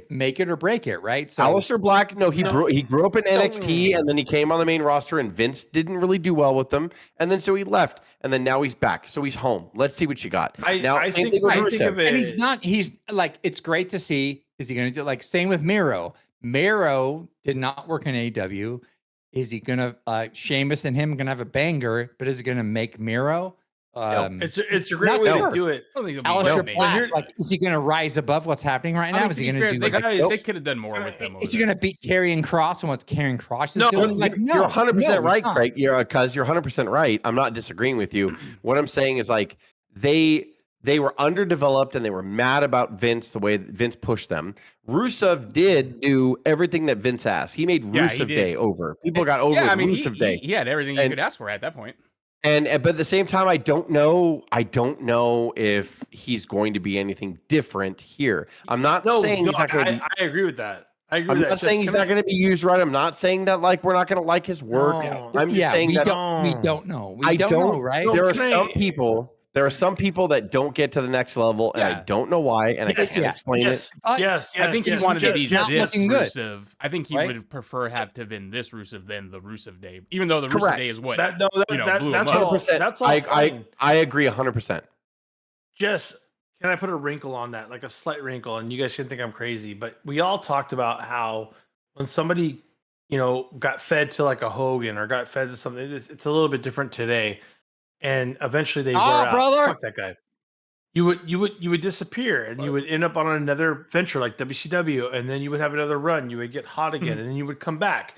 make it or break it, right? So Aleister Black, he grew up in NXT, and then he came on the main roster, and Vince didn't really do well with them, and then so he left, and then now he's back, so he's home. Let's see what you got. I think of it, and he's not. He's like, it's great to see. Is he going to do like same with Miro? Miro did not work in AEW. Is he going to Sheamus and him going to have a banger? But is it going to make Miro? It's a great way to do it. Aleister Black, is he going to rise above what's happening right now? Is he going to do? They could have done more with them. Is he going to beat Karrion Kross and what's Karrion Kross is doing? You're 100% right, Craig. You're 100% right. I'm not disagreeing with you. What I'm saying is like they were underdeveloped and they were mad about Vince, the way that Vince pushed them. Rusev did do everything that Vince asked. He made Rusev Day over. People got over Rusev Day. He had everything you could ask for at that point. But at the same time, I don't know if he's going to be anything different here. I'm not saying he's not going to be. I agree with that. I'm not saying he's not going to be used right. I'm not saying that like we're not going to like his work. I'm just saying that we don't know. We don't know, right? There are some people. There are some people that don't get to the next level, and I don't know why, and I can't explain it. Yes, I think he wanted to be this Rusev. I think he would prefer have to have been this Rusev than the Rusev Day, even though the Rusev Day is what blew him up. That's all. I agree 100%. Jess, can I put a wrinkle on that, like a slight wrinkle? And you guys shouldn't think I'm crazy, but we all talked about how when somebody, got fed to like a Hogan or got fed to something, it's a little bit different today. And eventually they wear out. Brother. Fuck that guy. You would disappear and you would end up on another venture like WCW, and then you would have another run. You would get hot again, and then you would come back.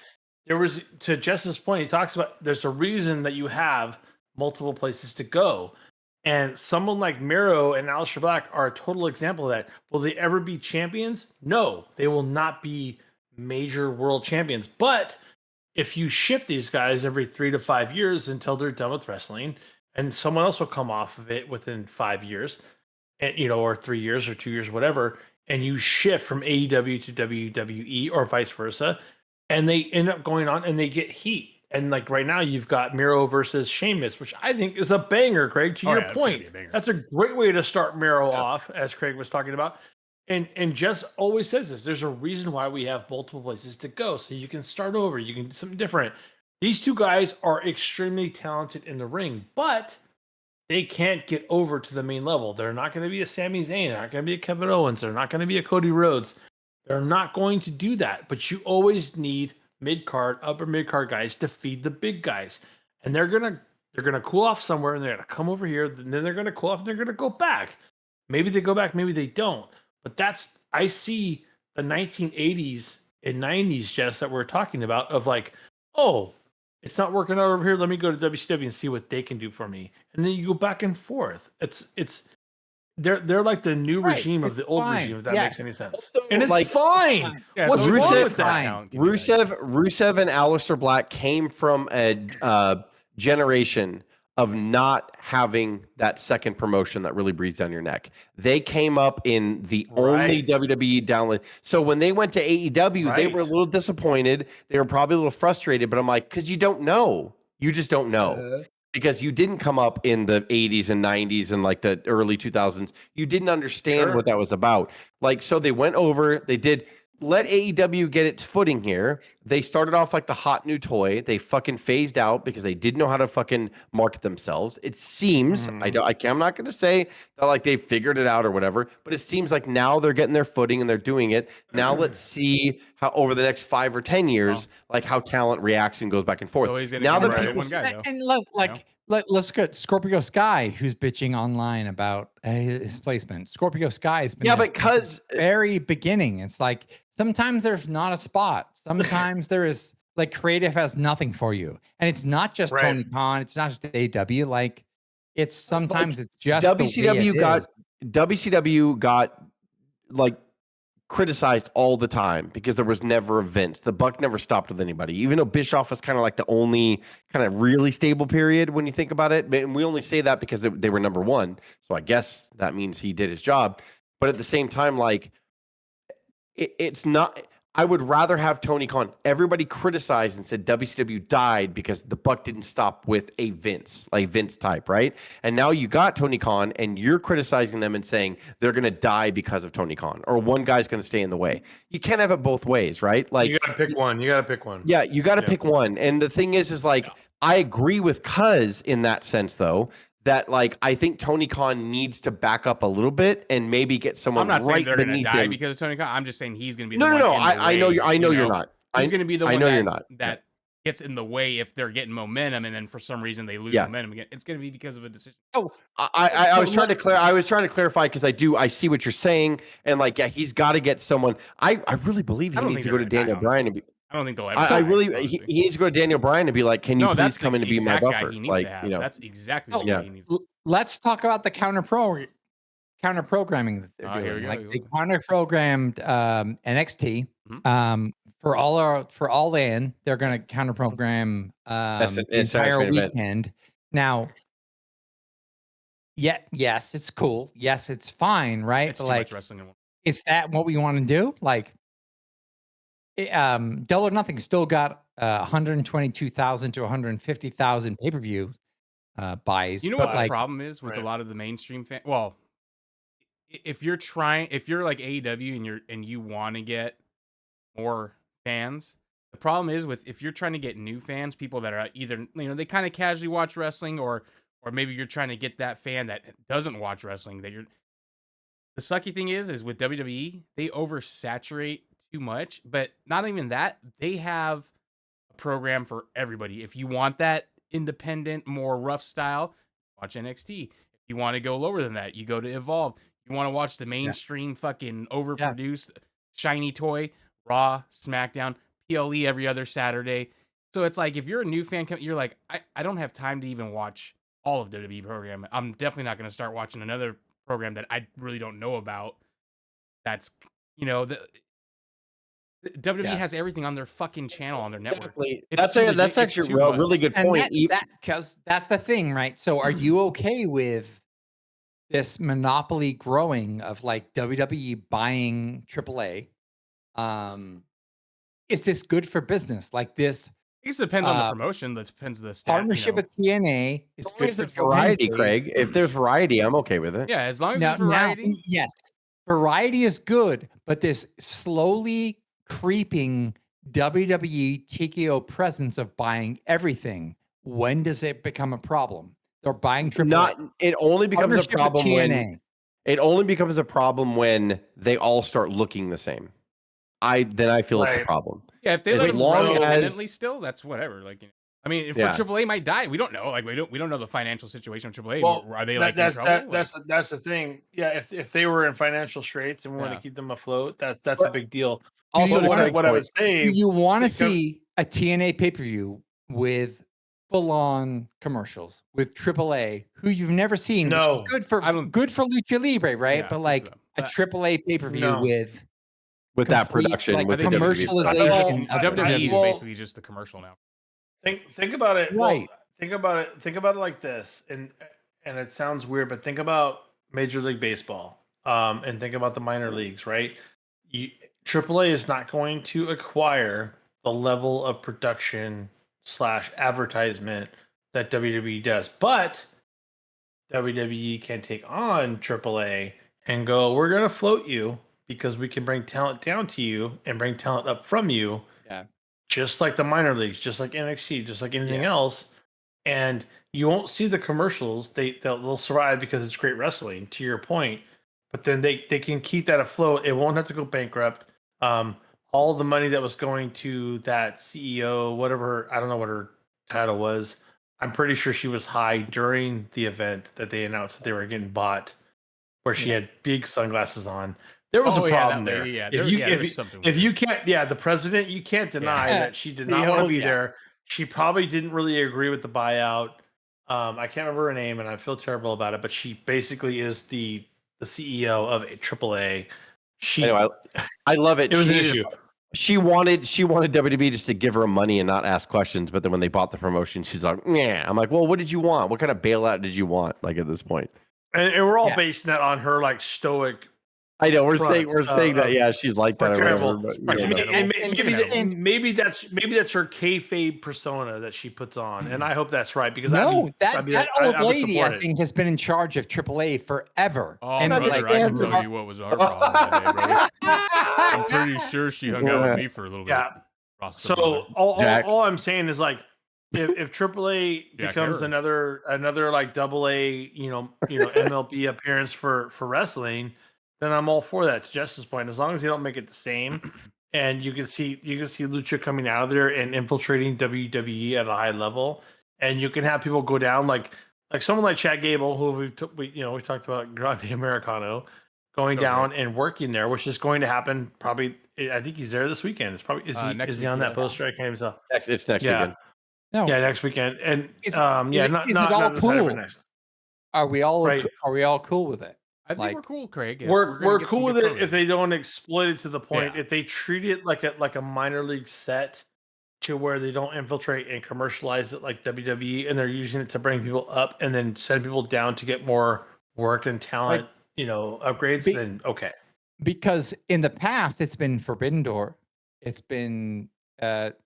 There was, to Jess's point, he talks about there's a reason that you have multiple places to go. And someone like Miro and Aleister Black are a total example of that. Will they ever be champions? No, they will not be major world champions. But if you shift these guys every 3 to 5 years until they're done with wrestling, and someone else will come off of it within 5 years, and or 3 years or 2 years, whatever, and you shift from AEW to WWE or vice versa, and they end up going on and they get heat. And like right now, you've got Miro versus Sheamus, which I think is a banger, Craig. To your point, that's a great way to start Miro off, as Craig was talking about. And Jess always says this: there's a reason why we have multiple places to go, so you can start over, you can do something different. These two guys are extremely talented in the ring, but they can't get over to the main level. They're not going to be a Sami Zayn, they're not going to be a Kevin Owens, they're not going to be a Cody Rhodes. They're not going to do that. But you always need mid-card, upper mid-card guys to feed the big guys. And they're gonna cool off somewhere, and they're gonna come over here, and then they're gonna cool off, and they're gonna go back. Maybe they go back, maybe they don't. But I see the 1980s and 90s, Jess, that we're talking about, of like, oh, it's not working out over here. Let me go to WCW and see what they can do for me. And then you go back and forth. They're like the new regime of the old regime, if that makes any sense. And it's like, fine. Yeah, what's wrong with that? Rusev and Aleister Black came from a generation of not having that second promotion that really breathes down your neck. They came up in the only WWE download. So when they went to AEW, they were a little disappointed. They were probably a little frustrated, but I'm like, because you don't know. You just don't know. Because you didn't come up in the 80s and 90s and like the early 2000s. You didn't understand what that was about. Like, so they went over, they did let AEW get its footing here. They started off like the hot new toy. They fucking phased out because they didn't know how to fucking market themselves. It seems, I'm not going to say that like they figured it out or whatever, but it seems like now they're getting their footing and they're doing it. Now let's see how over the next 5 or 10 years, like how talent reacts and goes back and forth. So now that one guy, and look, like, let's go Scorpio Sky, who's bitching online about his placement. Scorpio Sky has been because very beginning. It's like sometimes there's not a spot. Sometimes there is like creative has nothing for you, and it's not just Tony Khan. It's not just AW. Like it's sometimes it's just WCW got like criticized all the time because there was never events. The buck never stopped with anybody, even though Bischoff was kind of like the only kind of really stable period when you think about it. And we only say that because they were number one. So I guess that means he did his job. But at the same time, like it's not. I would rather have Tony Khan. Everybody criticized and said WCW died because the buck didn't stop with a Vince, like Vince type, right? And now you got Tony Khan and you're criticizing them and saying they're going to die because of Tony Khan or one guy's going to stay in the way. You can't have it both ways, right? Like you got to pick one. Yeah, you got to pick one. And the thing is like, I agree with Cuz in that sense though, that like I think Tony Khan needs to back up a little bit and maybe get someone. I'm not saying they're going to die him. because of Tony Khan. I'm just saying he's going to be. No. I know you're not. He's going to be the one that gets in the way if they're getting momentum, and then for some reason they lose momentum again. It's going to be because of a decision. Oh, I was trying to clarify because I see what you're saying, and like he's got to get someone. I really believe he needs to go to Daniel Bryan and be. I don't think they'll ever. He needs to go to Daniel Bryan and be like, "Can you please come in and be my buffer?" Like, that's exactly what he needs. Let's talk about the counter programming that they're doing. Like they counter programmed NXT. For all in, they're going to counter program the entire weekend. Now, yes, it's cool. Yes, it's fine, right? It's too much wrestling. Is that what we want to do? Like. Double or Nothing still got 122,000 to 150,000 pay-per-view buys. You know what the problem is with a lot of the mainstream fans? Well, if you're like AEW and you want to get more fans, the problem is if you're trying to get new fans, people that are either they kind of casually watch wrestling, or maybe you're trying to get that fan that doesn't watch wrestling. The sucky thing is with WWE, they oversaturate too much, but not even that. They have a program for everybody. If you want that independent, more rough style, watch NXT. If you want to go lower than that, you go to Evolve. You want to watch the mainstream fucking overproduced shiny toy, Raw, SmackDown, PLE every other Saturday. So it's like if you're a new fan, you're like, I don't have time to even watch all of WWE program. I'm definitely not going to start watching another program that I really don't know about. That's, the WWE has everything on their fucking channel on their network. Exactly. That's actually a really good point. Because that's the thing, right? So are you okay with this monopoly growing of like WWE buying AAA? Is this good for business? Like this? It depends on the promotion. That depends on the stat, partnership with TNA. As long as there's variety, Craig. If there's variety, I'm okay with it. Yeah, as long as there's variety. Yes, variety is good, but this slowly creeping WWE TKO presence of buying everything. When does it become a problem? They're buying AAA. It only becomes a problem when they all start looking the same. Then I feel it's a problem. Yeah, if they let them grow independently still, that's whatever. Like, I mean, for AAA might die. We don't know. Like, we don't know the financial situation of AAA. Well, are they in trouble? That's the thing. Yeah, if they were in financial straits and we want to keep them afloat, that's a big deal. Also, what I would say, do you want to see a TNA pay-per-view with full-on commercials with AAA, who you've never seen? No, which is good for Lucha Libre, right? Yeah, but like a AAA pay-per-view with that production, like with commercialization. WWE is basically just the commercial now. Think about it. Right. Well, think about it like this, and it sounds weird, but think about Major League Baseball, and think about the minor leagues, right? AAA is not going to acquire the level of production / advertisement that WWE does, but WWE can take on AAA and go, we're going to float you because we can bring talent down to you and bring talent up from you. Yeah. Just like the minor leagues, just like NXT, just like anything else. And you won't see the commercials. They'll survive because it's great wrestling, to your point. But then they can keep that afloat. It won't have to go bankrupt. All the money that was going to that CEO, whatever, I don't know what her title was. I'm pretty sure she was high during the event that they announced that they were getting bought, where she had big sunglasses on. There was a problem there. If you can't, the president, you can't deny that she did not want to be there. She probably didn't really agree with the buyout. I can't remember her name, and I feel terrible about it. But she basically is the CEO of AAA. I love it. It was an issue. She wanted WWE just to give her money and not ask questions. But then when they bought the promotion, she's like, "Yeah." I'm like, "Well, what did you want? What kind of bailout did you want?" Like at this point, and we're all basing that on her like stoic. I know we're saying that she's like that or whatever. But, maybe that's her kayfabe persona that she puts on, and I hope that's right because that old lady I think has been in charge of AAA forever. Oh, and brother, I can tell you what was our problem that day, brother. I'm pretty sure she hung out with me for a little bit. Yeah. So all I'm saying is like, if AAA becomes another like AA, MLB appearance for wrestling, then I'm all for that. To Justice point, as long as they don't make it the same, and you can see Lucha coming out of there and infiltrating WWE at a high level, and you can have people go down like someone like Chad Gable, who we talked about Grande Americano, going down and working there, which is going to happen probably. I think he's there this weekend. It's probably is he on that poster? I can't even tell. It's next weekend. No. Yeah, next weekend, and is it all cool? Are we all right? Are we all cool with it? I think we're cool, Craig. We're cool with it if they don't exploit it to the point. If they treat it like a minor league set, to where they don't infiltrate and commercialize it like WWE, and they're using it to bring people up and then send people down to get more work and talent, upgrades. Then okay. Because in the past, it's been Forbidden Door. It's been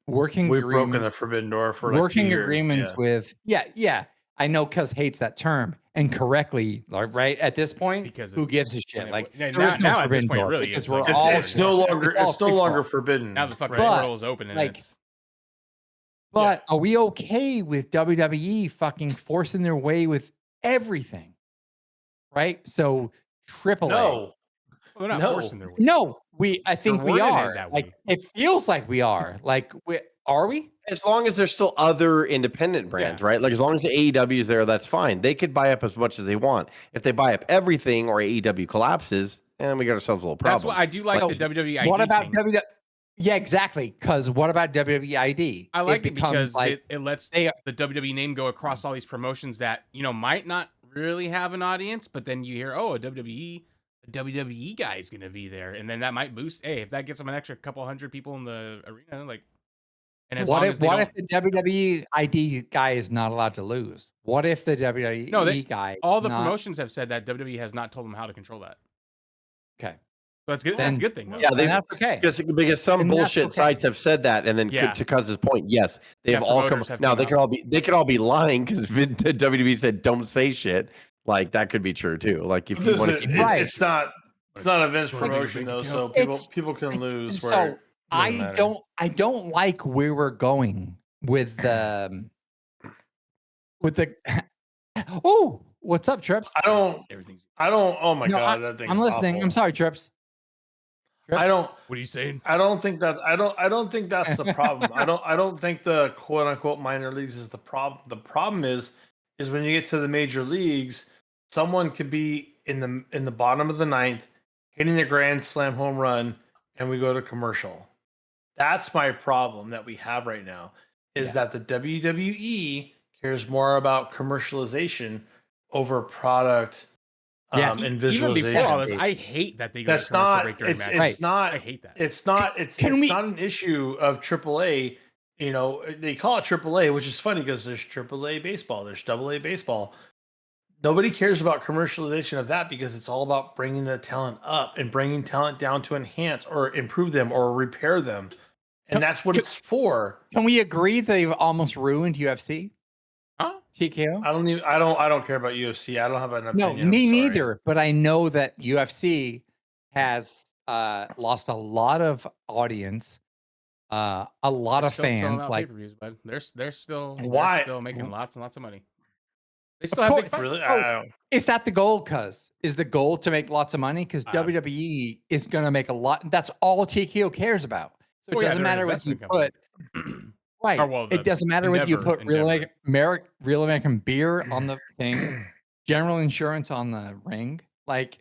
working. We've broken the Forbidden Door for like working agreements with. Yeah. I know Cuz hates that term, and correctly, right at this point, because who gives a shit? Like now at this point, really, because it's no longer forbidden. Now the fucking portal is open, and But are we okay with WWE fucking forcing their way with everything? Right? So AAA. No. Well, they're not forcing their way. No, I think we are. Like it feels like we are. Like are we? As long as there's still other independent brands, right? Like as long as the AEW is there, that's fine. They could buy up as much as they want. If they buy up everything or AEW collapses, and we got ourselves a little problem. That's what I do like the WWE. What about WWE? Yeah, exactly. Because what about WWE ID? I like it because like it lets the WWE name go across all these promotions that, you know, might not really have an audience, but then you hear, oh, a WWE guy is going to be there. And then that might boost. Hey, if that gets them an extra couple hundred people in the arena, like, and as what long if as they what don't, if the WWE ID guy is not allowed to lose? What if the WWE guy? All the promotions have said that WWE has not told them how to control that. Okay. So that's good. That's a good thing, though. Yeah, that's okay. Because some bullshit sites have said that, and then to Cuz's point, yes, they've all come. Now they could all be lying because the WWE said don't say shit. Like that could be true too. Like if you want to keep it's not a Vince promotion though, so people can lose. So I don't like where we're going with the Oh, what's up, Trips? I don't. Oh my god, that thing. I'm listening. Awful. I'm sorry, Trips. I don't. What are you saying? I don't think that. I don't think that's the problem. I don't think the quote unquote minor leagues is the problem. The problem is when you get to the major leagues, someone could be in the bottom of the ninth, hitting a grand slam home run, and we go to commercial. That's my problem that we have right now. Is that the WWE cares more about commercialization over product. And visualization. Even before all this, I hate that they go to commercial break during matches. It's not. I hate that. It's not. It's not an issue of AAA. You know, they call it AAA, which is funny because there's AAA baseball, there's AA baseball. Nobody cares about commercialization of that because it's all about bringing the talent up and bringing talent down to enhance or improve them or repair them, and that's what it's for. Can we agree they've almost ruined UFC? TKO? I don't care about UFC. I don't have an opinion. No, me neither. But I know that UFC has lost a lot of audience, a lot of fans. Like pay-per-views, but they're still making lots and lots of money. They still have big fights. Really? Is that the goal? Is the goal to make lots of money? Because WWE is going to make a lot. That's all TKO cares about. So it doesn't matter what you put. Right. It doesn't matter whether you put Real American Beer on the thing, General Insurance on the ring. Like,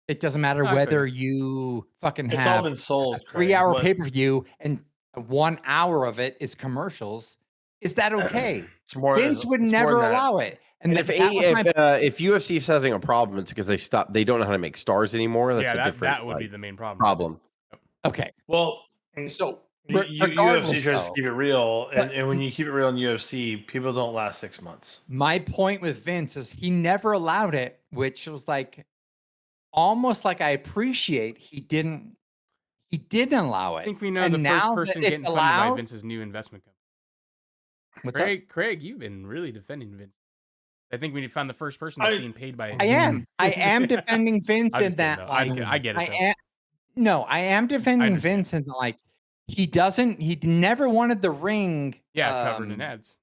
it doesn't matter whether you fucking have it's all been sold, a 3-hour pay-per-view and 1 hour of it is commercials. Is that okay? Vince would never allow it. And if UFC is having a problem, it's because they don't know how to make stars anymore. That's a different. That would be the main problem. Okay. Well, so UFC tries to keep it real, and when you keep it real in UFC, people don't last 6 months. My point with Vince is he never allowed it, which was like almost like I appreciate he didn't allow it. I think we know the first person getting funded by Vince's new investment company. What's up? Craig, you've been really defending Vince. I think we found the first person that's being paid by. I am defending Vince in that. I get it. I am defending Vince in like he never wanted the ring. Covered in ads.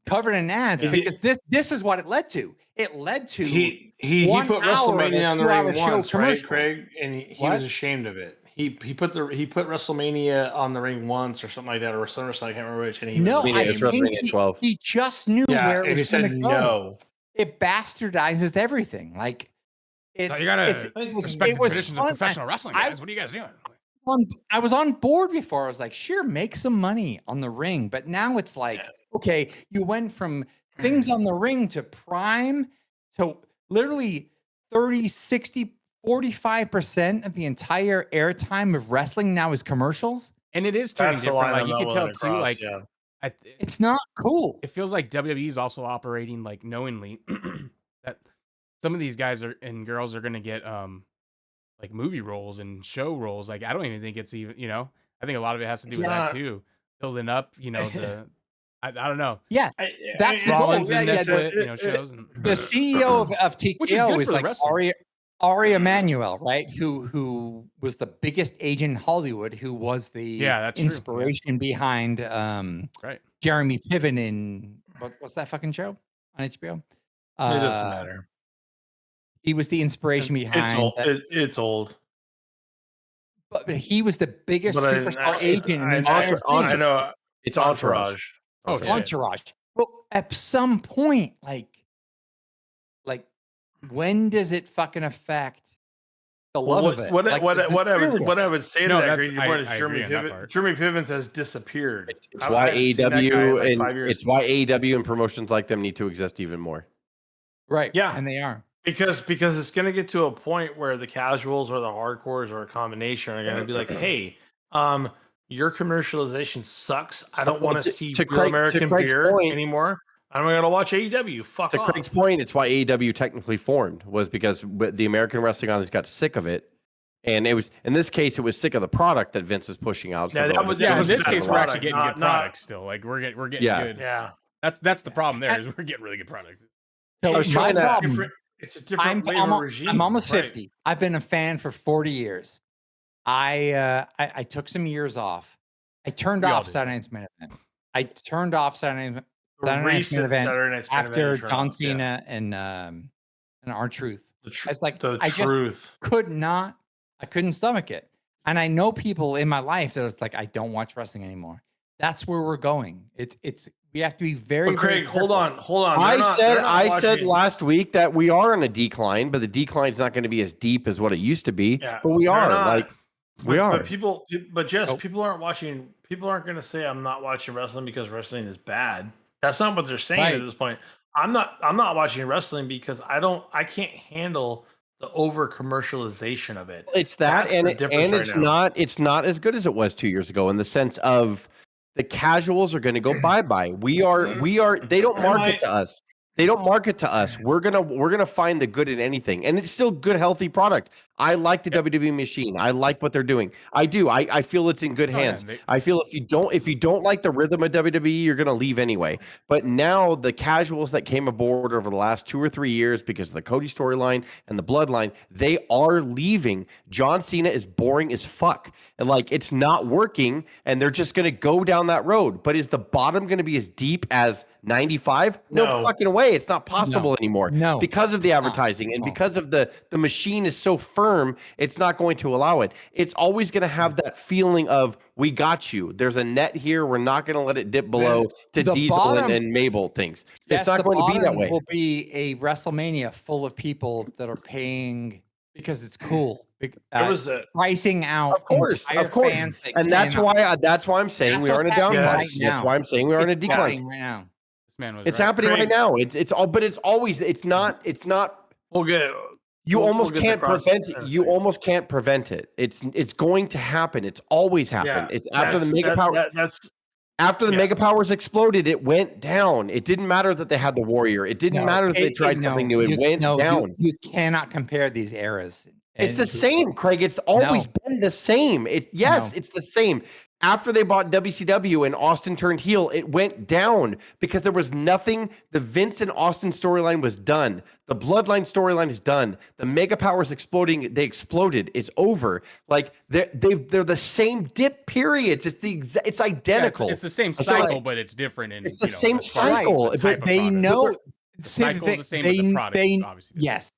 Because this is what it led to. It led to he put WrestleMania on the ring once, right, Craig? And he was ashamed of it. He put WrestleMania on the ring once or something like that, or SummerSlam, I can't remember which. And WrestleMania 12. He just knew where it was going to go. No. It bastardizes everything. Like you gotta respect the traditions of professional wrestling, guys. What are you guys doing? I was on board before. I was like, sure, make some money on the ring. But now it's like, okay, you went from things on the ring to Prime to literally 30, 60, 45% of the entire airtime of wrestling now is commercials. And it is turning different. Like you can tell too, like it's not cool. It feels like WWE is also operating like knowingly that some of these guys and girls are going to get like movie roles and show roles. Like I don't even think it's even, I think a lot of it has to do with that too. Building up, I don't know. Yeah, that's the Rollins goal. And Netflix, shows. And the CEO of TKO is like Ari Emanuel, right? Who was the biggest agent in Hollywood, who was the inspiration behind Jeremy Piven in what's that fucking show on HBO? It doesn't matter. He was the inspiration behind. It's old. But he was the biggest superstar agent in the entire thing. I know. It's Entourage. Entourage. Well, at some point, like when does it fucking affect the love of it. What I would say to that, that's- Greg, your point is I Jeremy agree on that part. Pivens has disappeared. It's why I haven't seen that guy in AEW like 5 and years. it's why AEW and promotions like them need to exist even more. Right. Yeah. And they are. Because it's going to get to a point where the casuals or the hardcores or a combination are going to be like, hey, your commercialization sucks. I don't want to see real American beer anymore. I'm going to watch AEW. Fuck off. To Craig's point, it's why AEW technically formed, was because the American wrestling audience got sick of it. And it was, in this case, it was sick of the product that Vince is pushing out. Yeah, in this case, we're actually getting good products still. Like we're getting good. Yeah. That's the problem there, is we're getting really good product. So I was trying to- It's a different regime. I'm almost 50. I've been a fan for 40 years. I took some years off. I turned off Saturday Night's Main Event. I turned off Saturday Night's Main Event after John Cena and R-Truth. It's like I just I couldn't stomach it. And I know people in my life that it's like, I don't watch wrestling anymore. That's where we're going. We have to be very, but Craig, very hold on. I said last week that we are on a decline, but the decline's not going to be as deep as what it used to be. Yeah, but we are we are. But people aren't watching. People aren't going to say I'm not watching wrestling because wrestling is bad. That's not what they're saying at this point. I'm not watching wrestling because I can't handle the over commercialization of it. It's that, and it's not as good as it was 2 years ago in the sense of the casuals are going to go bye-bye. We are. They don't market to us. They don't market to us. We're gonna find the good in anything, and it's still good, healthy product. I like the WWE machine. I like what they're doing. I do. I feel it's in good hands. I feel if you don't like the rhythm of WWE, you're gonna leave anyway. But now the casuals that came aboard over the last 2 or 3 years because of the Cody storyline and the Bloodline, they are leaving. John Cena is boring as fuck, and like it's not working, and they're just gonna go down that road. But is the bottom gonna be as deep as 95? No fucking way. It's not possible anymore. No, because of the advertising and because of the machine is so firm, it's not going to allow it. It's always going to have that feeling of we got you. There's a net here. We're not going to let it dip below to Diesel and Mabel things. It's not going to be that way. Will be a WrestleMania full of people that are paying because it's cool. Pricing out, of course, and that's why I'm saying we are in a downfall. That's why I'm saying we are in a decline right now. It's happening right now. It's all, but it's always. It's not. We'll get. You almost can't prevent it. You almost can't prevent it. It's going to happen. It's always happened. It's after the mega power. After the mega powers exploded, it went down. It didn't matter that they had the Warrior. It didn't matter that they tried something new. It went down. You cannot compare these eras. It's the same, Craig. It's always been the same. It's the same. After they bought WCW and Austin turned heel, it went down because there was nothing. The Vince and Austin storyline was done. The Bloodline storyline is done. The Mega Powers exploding, they exploded. It's over. Like they're the same dip periods. It's identical. Yeah, it's the same cycle, but it's different. It's the same cycle, but they know the cycle is the same. But the product is obviously yes.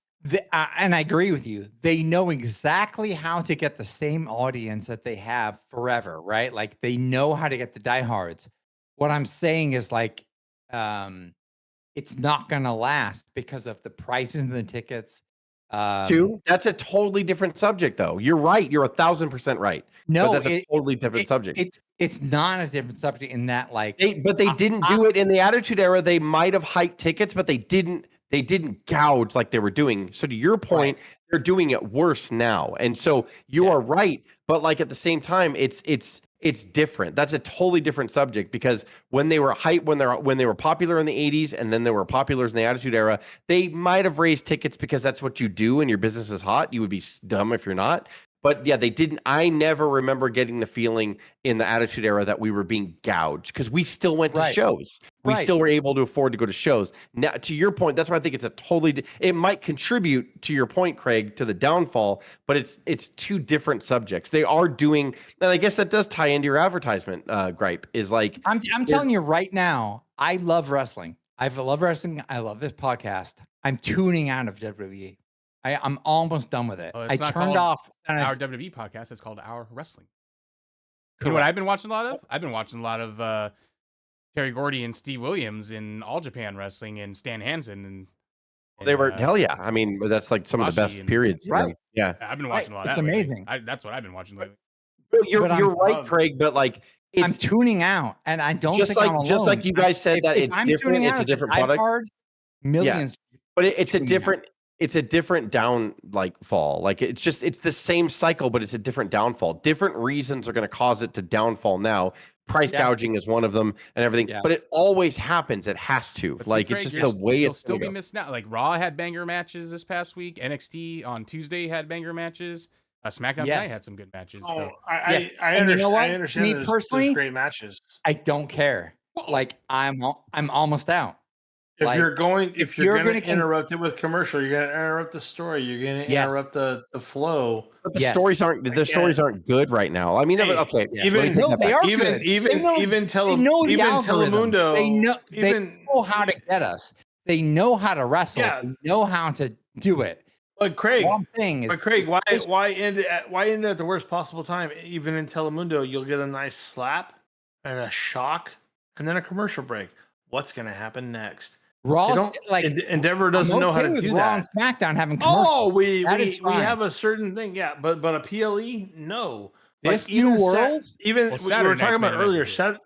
And I agree with you. They know exactly how to get the same audience that they have forever, right? Like they know how to get the diehards. What I'm saying is like, it's not going to last because of the prices of the tickets. That's a totally different subject, though. You're right. You're 1,000% right. No, but that's a totally different subject. It's not a different subject in that, like, they didn't do it in the Attitude Era. They might have hiked tickets, but they didn't gouge like they were doing. So to your point, they're doing it worse now. And so you are right. But like at the same time, it's different. That's a totally different subject because when they were hyped, when they were popular in the 80s and then they were popular in the Attitude Era, they might have raised tickets because that's what you do and your business is hot. You would be dumb if you're not. But yeah, they didn't. I never remember getting the feeling in the Attitude Era that we were being gouged because we still went to shows. We still were able to afford to go to shows. Now, to your point, that's why I think it's it might contribute to your point, Craig, to the downfall, but it's two different subjects. They are doing, and I guess that does tie into your advertisement gripe. Is like I'm telling you right now, I love wrestling. I love wrestling. I love this podcast. I'm tuning out of WWE. I'm almost done with it. I turned off our WWE podcast. It's called Our Wrestling. You know what I've been watching a lot of? I've been watching a lot of Terry Gordy and Steve Williams in All Japan Wrestling and Stan Hansen. And They were hell yeah. I mean, that's like some of the best periods for them. Yeah, I've been watching a lot. It's of that amazing. That's what I've been watching lately. You're right, Craig. But like, I'm tuning out, and I don't just think like I'm alone. just like you guys said that it's I'm different. It's a different product. Millions, but it's a different. It's a different down fall. Like it's the same cycle, but it's a different downfall. Different reasons are going to cause it to downfall now. Price gouging is one of them, and everything. Yeah. But it always happens. It has to. But like Craig, it's just the way you'll still be missing out. Like Raw had banger matches this past week. NXT on Tuesday had banger matches. Smackdown tonight had some good matches. Oh, so. I understand. You know what? I understand. Me personally, there's great matches. I don't care. Like I'm almost out. If you're going to interrupt it with commercial, you're going to interrupt the story. You're going to interrupt the flow. But the stories aren't good right now. I mean, okay, even Telemundo, they know how to get us. They know how to wrestle. Yeah. They know how to do it. But Craig, why end it at the worst possible time? Even in Telemundo, you'll get a nice slap and a shock, and then a commercial break. What's going to happen next? Raw, Endeavor doesn't know how to do that. Raw and SmackDown having commercials. Oh, we have a certain thing, but a PLE, no. This new world, we were talking about earlier. Saturday's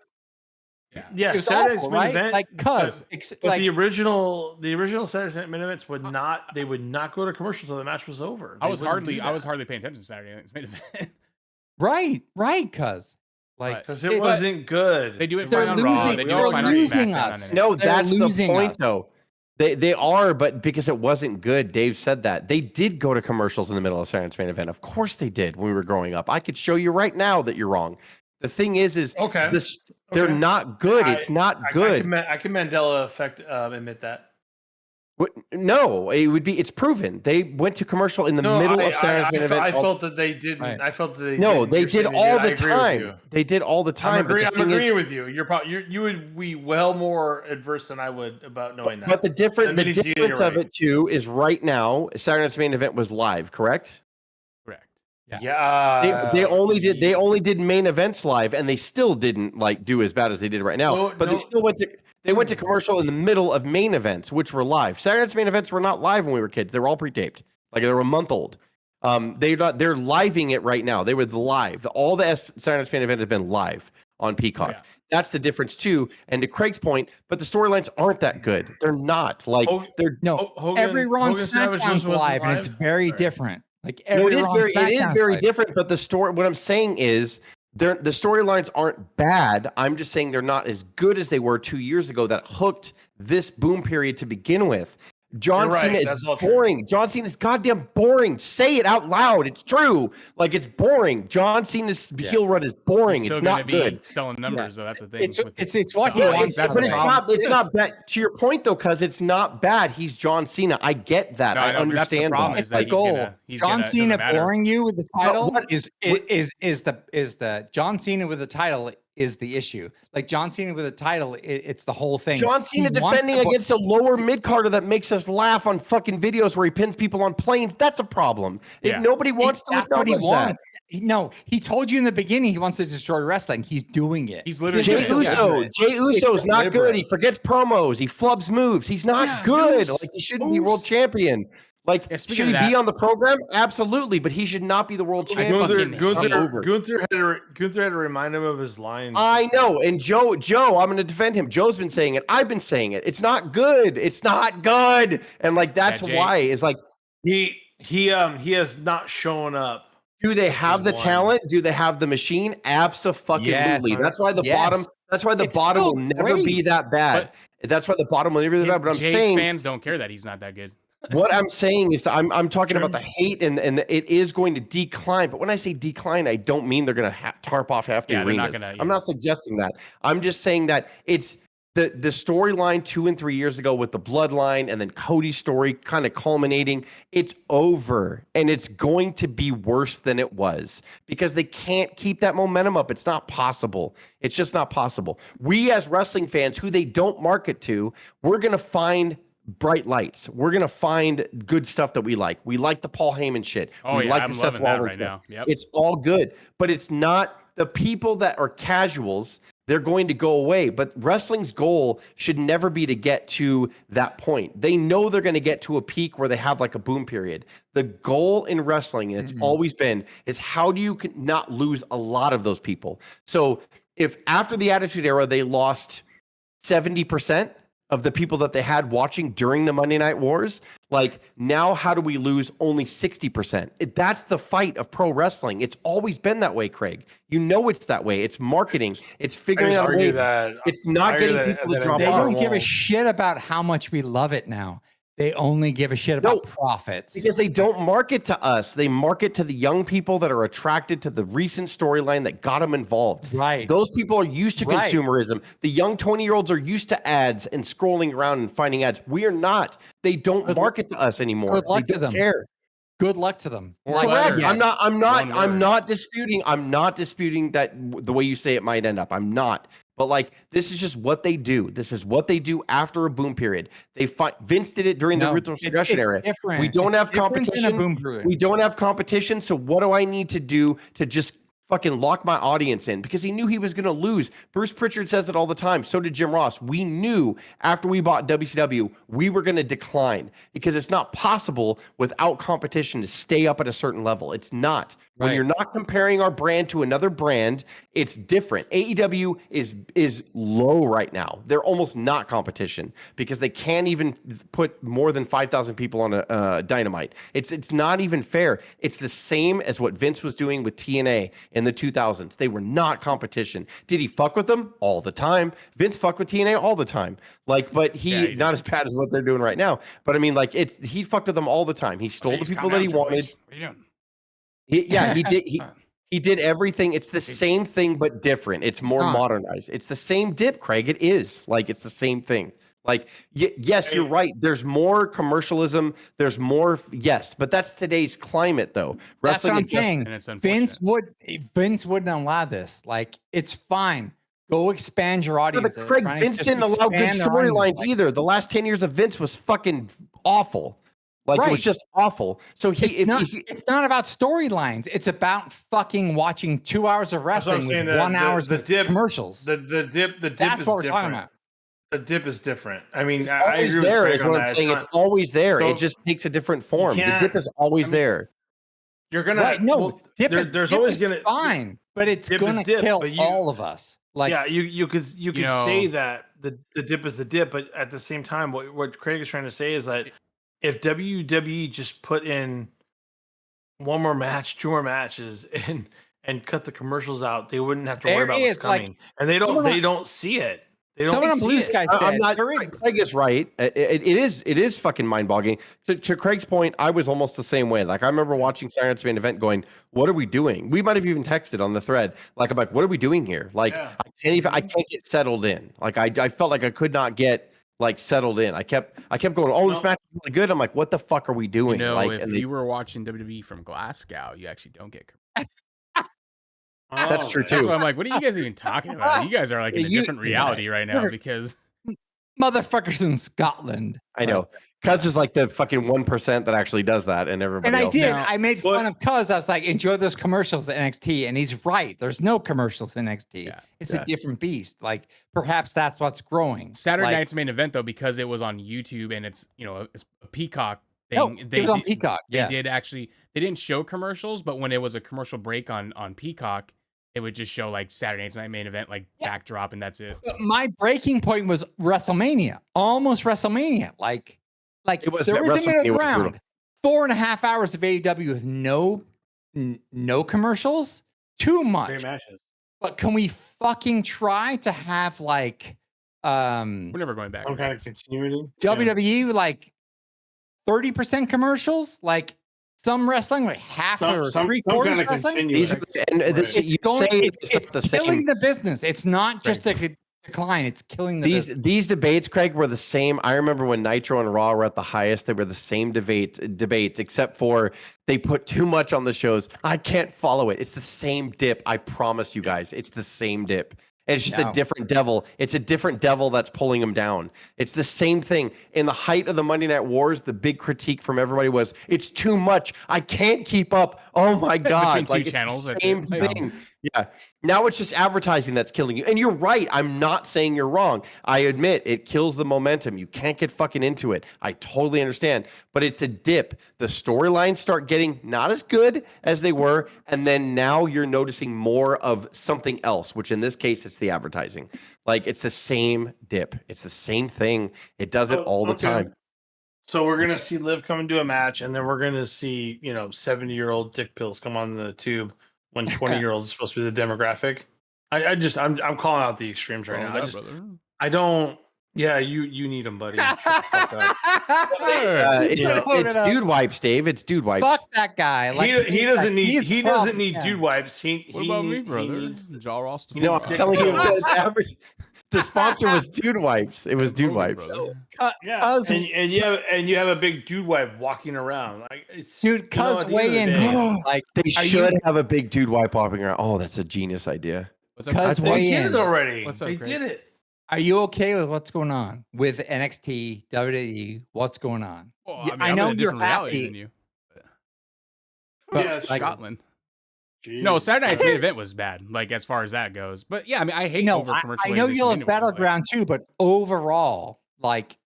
main event, the original Saturday Night main events would not go to commercial until the match was over. I was hardly paying attention to Saturday Night's main event. right, cuz. Because it wasn't good. They do it fine on Raw. They do it fine on SmackDown. No, that's the point, though. They are, but because it wasn't good, Dave said that. They did go to commercials in the middle of Saturday's main event. Of course they did when we were growing up. I could show you right now that you're wrong. The thing is they're not good. It's not good. I can Mandela effect admit that. No, it's proven. They went to commercial in the middle of Saturday's main event. I felt that they didn't. Right. I felt that they no, they did all the time. They did all the time. I'm agreeing with you. You would be well more adverse than I would about knowing that. But the difference of it too is right now Saturday Night's main event was live, correct? Correct. Yeah. They only did main events live, and they still didn't do as bad as they did right now. They still went to. They went to commercial in the middle of main events, which were live. Saturday Night's main events were not live when we were kids. They were all pre-taped. They were a month old. They're living it right now. They were live. All the Saturday Night's main event have been live on Peacock. Yeah. That's the difference too. And to Craig's point, but the storylines aren't that good. They're not every Raw and SmackDown's live, and it's very different. It is very different. But the story. What I'm saying is. The storylines aren't bad. I'm just saying they're not as good as they were 2 years ago that hooked this boom period to begin with. John Cena is boring. John Cena is goddamn boring. Say it out loud. It's true. It's boring. John Cena's heel run is boring. It's not good. Selling numbers, though. That's the thing. It's what he wants. But it's not bad. To your point, though, because it's not bad. He's John Cena. I get that. I understand that. It's the goal. John Cena boring you with the title is the John Cena with the title is the issue. John Cena with a title, it's the whole thing. John Cena defending against a lower mid-carder that makes us laugh on fucking videos where he pins people on planes. That's a problem. Yeah. Nobody wants to acknowledge that. No, he told you in the beginning he wants to destroy wrestling. He's doing it. He's literally Jey Uso's not good. He forgets promos. He flubs moves. He's not good. He shouldn't be world champion. Should he be on the program? Absolutely, but he should not be the world champion. Gunther had to remind him of his lines. I know, and Joe, I'm going to defend him. Joe's been saying it. I've been saying it. It's not good. It's not good, and that's why it's he has not shown up. Do they have the talent? Do they have the machine? Absolutely. Yes. That's why the bottom. That's why the bottom will never be that bad. That's why the bottom will never be that bad. But I'm saying fans don't care that he's not that good. What I'm saying is that I'm talking about the hate and it is going to decline. But when I say decline, I don't mean they're going to tarp off half the arenas. I'm not suggesting that. I'm just saying that it's the storyline 2 and 3 years ago with the bloodline and then Cody's story kind of culminating. It's over and it's going to be worse than it was because they can't keep that momentum up. It's not possible. It's just not possible. We as wrestling fans who they don't market to, we're going to find bright lights. We're gonna find good stuff that we like. We like the Paul Heyman shit. We like the Seth Rollins stuff. Yep. It's all good, but it's not the people that are casuals they're going to go away. But wrestling's goal should never be to get to that point. They know they're going to get to a peak where they have like a boom period. The goal in wrestling, and it's always been, is how do you not lose a lot of those people? So if after the Attitude Era, they lost 70% of the people that they had watching during the Monday Night Wars, like now how do we lose only 60%? That's the fight of pro wrestling. It's always been that way, Craig. You know it's that way. It's marketing. It's figuring out a way. It's not getting people to drop off. They don't give a shit about how much we love it now. They only give a shit about profits. Because they don't market to us. They market to the young people that are attracted to the recent storyline that got them involved. Right. Those people are used to consumerism. The young 20-year-olds are used to ads and scrolling around and finding ads. We are not. They don't market to us anymore. Good luck to them. Care. Good luck to them. Correct. I'm not disputing that the way you say it might end up. I'm not. But like, this is just what they do. This is what they do after a boom period. Vince did it during the Ruthless Aggression era. Different. We don't have competition. We don't have competition. So what do I need to do to just fucking lock my audience in? Because he knew he was going to lose. Bruce Pritchard says it all the time. So did Jim Ross. We knew after we bought WCW, we were going to decline because it's not possible without competition to stay up at a certain level. It's not. When you're not comparing our brand to another brand, it's different. AEW is low right now. They're almost not competition because they can't even put more than 5,000 people on a Dynamite. It's not even fair. It's the same as what Vince was doing with TNA in the 2000s. They were not competition. Did he fuck with them? All the time. Vince fucked with TNA all the time. Like, but he not as bad as what they're doing right now. But I mean, like, he fucked with them all the time. He stole the people that he wanted. What are you doing? He did. He did everything. It's the same thing, but different. It's more modernized. It's the same dip, Craig. It is like it's the same thing. Like, yes, you're right. There's more commercialism. There's more. Yes, but that's today's climate, though. That's what I'm saying. Vince wouldn't allow this. Like, it's fine. Go expand your audience. But Craig, Vince didn't allow good storylines either. The last 10 years of Vince was fucking awful. Like it was just awful. So it's not about storylines. It's about fucking watching 2 hours of wrestling with 1 hour of commercials. The dip That's is what we're different. talking about. The dip is different. I mean, I agree with Craig on that. It's always there. It just takes a different form. The dip is always there. You're gonna there's always gonna fine, but it's gonna kill all of us. Like, yeah, you could say that the dip is the dip, but at the same time, what Craig is trying to say is that if WWE just put in one more match, 2 more matches, and cut the commercials out, they wouldn't have to worry about what's coming. Like, and they don't see it. They don't. Someone on Blue Sky said, Craig is right. It is fucking mind-boggling. To Craig's point, I was almost the same way. Like, I remember watching Saturday Night's Main Event going, what are we doing? We might have even texted on the thread. Like, I'm like, what are we doing here? Like, I can't get settled in. Like, I felt like I could not get like settled in. I kept going, oh, this match is really good. I'm like, what the fuck are we doing? Like, if you were watching WWE from Glasgow, you actually don't get. That's true too. That's why I'm like, what are you guys even talking about? You guys are like in a different reality right now because motherfuckers in Scotland. I know. Cuz is like the fucking 1% that actually does that, and everybody else. I made fun of Cuz. I was like, enjoy those commercials at NXT, and he's right. There's no commercials in NXT. It's a different beast. Like, perhaps that's what's growing. Saturday Night's Main Event, though, because it was on YouTube and it's it's a Peacock thing. No, it was on Peacock. They didn't show commercials, but when it was a commercial break on Peacock, it would just show like Saturday Night's Main Event, like backdrop, and that's it. But my breaking point was WrestleMania, almost WrestleMania. Like it was, there was a middle ground. 4.5 hours of AEW with no commercials. Too much. But can we fucking try to have like we're never going back. Some kind of continuity. WWE like 30% commercials, like some wrestling, like half or 3/4 wrestling. It's killing the business. It's not just a decline. It's killing the business. These debates, Craig, were the same. I remember when Nitro and Raw were at the highest, they were the same debates, except for they put too much on the shows. I can't follow it. It's the same dip. I promise you guys. It's the same dip. And it's just a different devil. It's a different devil that's pulling them down. It's the same thing. In the height of the Monday Night Wars, the big critique from everybody was, it's too much. I can't keep up. Oh my God. Between two channels. Same thing. Yeah. Now it's just advertising that's killing you. And you're right. I'm not saying you're wrong. I admit it kills the momentum. You can't get fucking into it. I totally understand. But it's a dip. The storylines start getting not as good as they were. And then now you're noticing more of something else, which in this case, it's the advertising. Like it's the same dip. It's the same thing. It does it all the time. So we're gonna see Liv come into a match, and then we're gonna see 70-year-old dick pills come on the tube when 20-year-olds is supposed to be the demographic. I'm calling out the extremes right now. I don't. Yeah, you need them, buddy. Shut the fuck up. It's dude wipes, Dave. It's dude wipes. Fuck that guy. Like, he doesn't need dude wipes. What about me, brother? I'm telling you, the sponsor was dude wipes. It was dude wipes. Yeah, and you have a big dude wipe walking around. Like it's dude, cuz weigh in. Like they should have a big dude wipe walking around. Oh, that's a genius idea. Cuz weigh in. They did it already. They did it. Are you okay with what's going on with NXT, WWE? What's going on? Well, I know you're happy. Than you, yeah, Scotland. Jeez. No, Saturday Night's main event was bad, like as far as that goes. But yeah, I mean, I hate over commercialization. I know you love Battleground too, but overall, like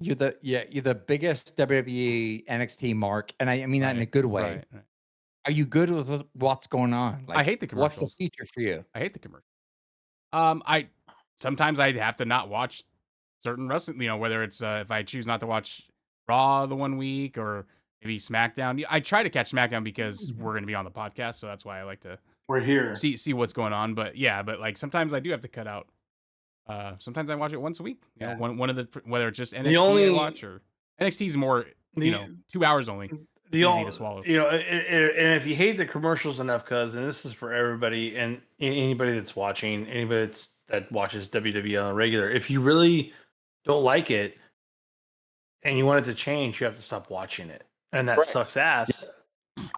you're the biggest WWE NXT mark, and I mean that in a good way. Right. Are you good with what's going on? Like, I hate the commercials. What's the feature for you? I hate the commercials. Sometimes I have to not watch certain wrestling, whether it's if I choose not to watch Raw the one week or maybe SmackDown. I try to catch SmackDown because we're going to be on the podcast, so that's why I like to. We're here. See what's going on, but like sometimes I do have to cut out. Sometimes I watch it once a week. One of the whether it's just NXT I watch or NXT is more 2 hours only. Easy to swallow. And if you hate the commercials enough, and this is for everybody and anybody that's watching, anybody that watches WWE on a regular, if you really don't like it and you want it to change, you have to stop watching it, and that sucks ass.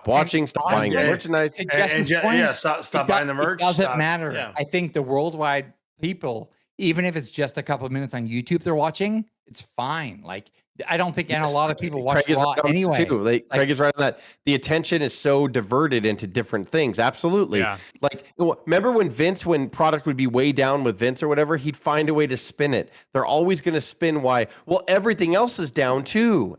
Watching, stop buying merchandise, stop buying the merch. It doesn't matter. Yeah. I think the worldwide people, even if it's just a couple of minutes on YouTube they're watching, it's fine. Like I don't think, and a lot of people watch Raw anyway. Craig is right on that. The attention is so diverted into different things. Absolutely. Yeah. Like, remember when product would be way down with Vince or whatever, he'd find a way to spin it. They're always going to spin why. Well, everything else is down too.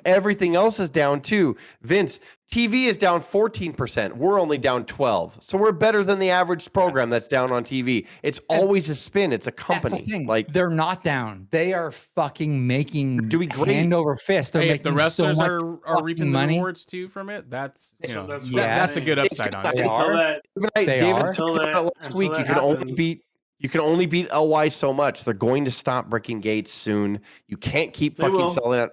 Vince, TV is down 14%. We're only down 12%. So we're better than the average program that's down on TV. It's always a spin. It's a company. That's the thing. Like they're not down. They are fucking making hand over fist. They're making if the wrestlers are reaping the rewards too from it, that's that's a good upside on it. David told last week you can only beat LY so much. They're going to stop breaking gates soon. You can't keep fucking selling it.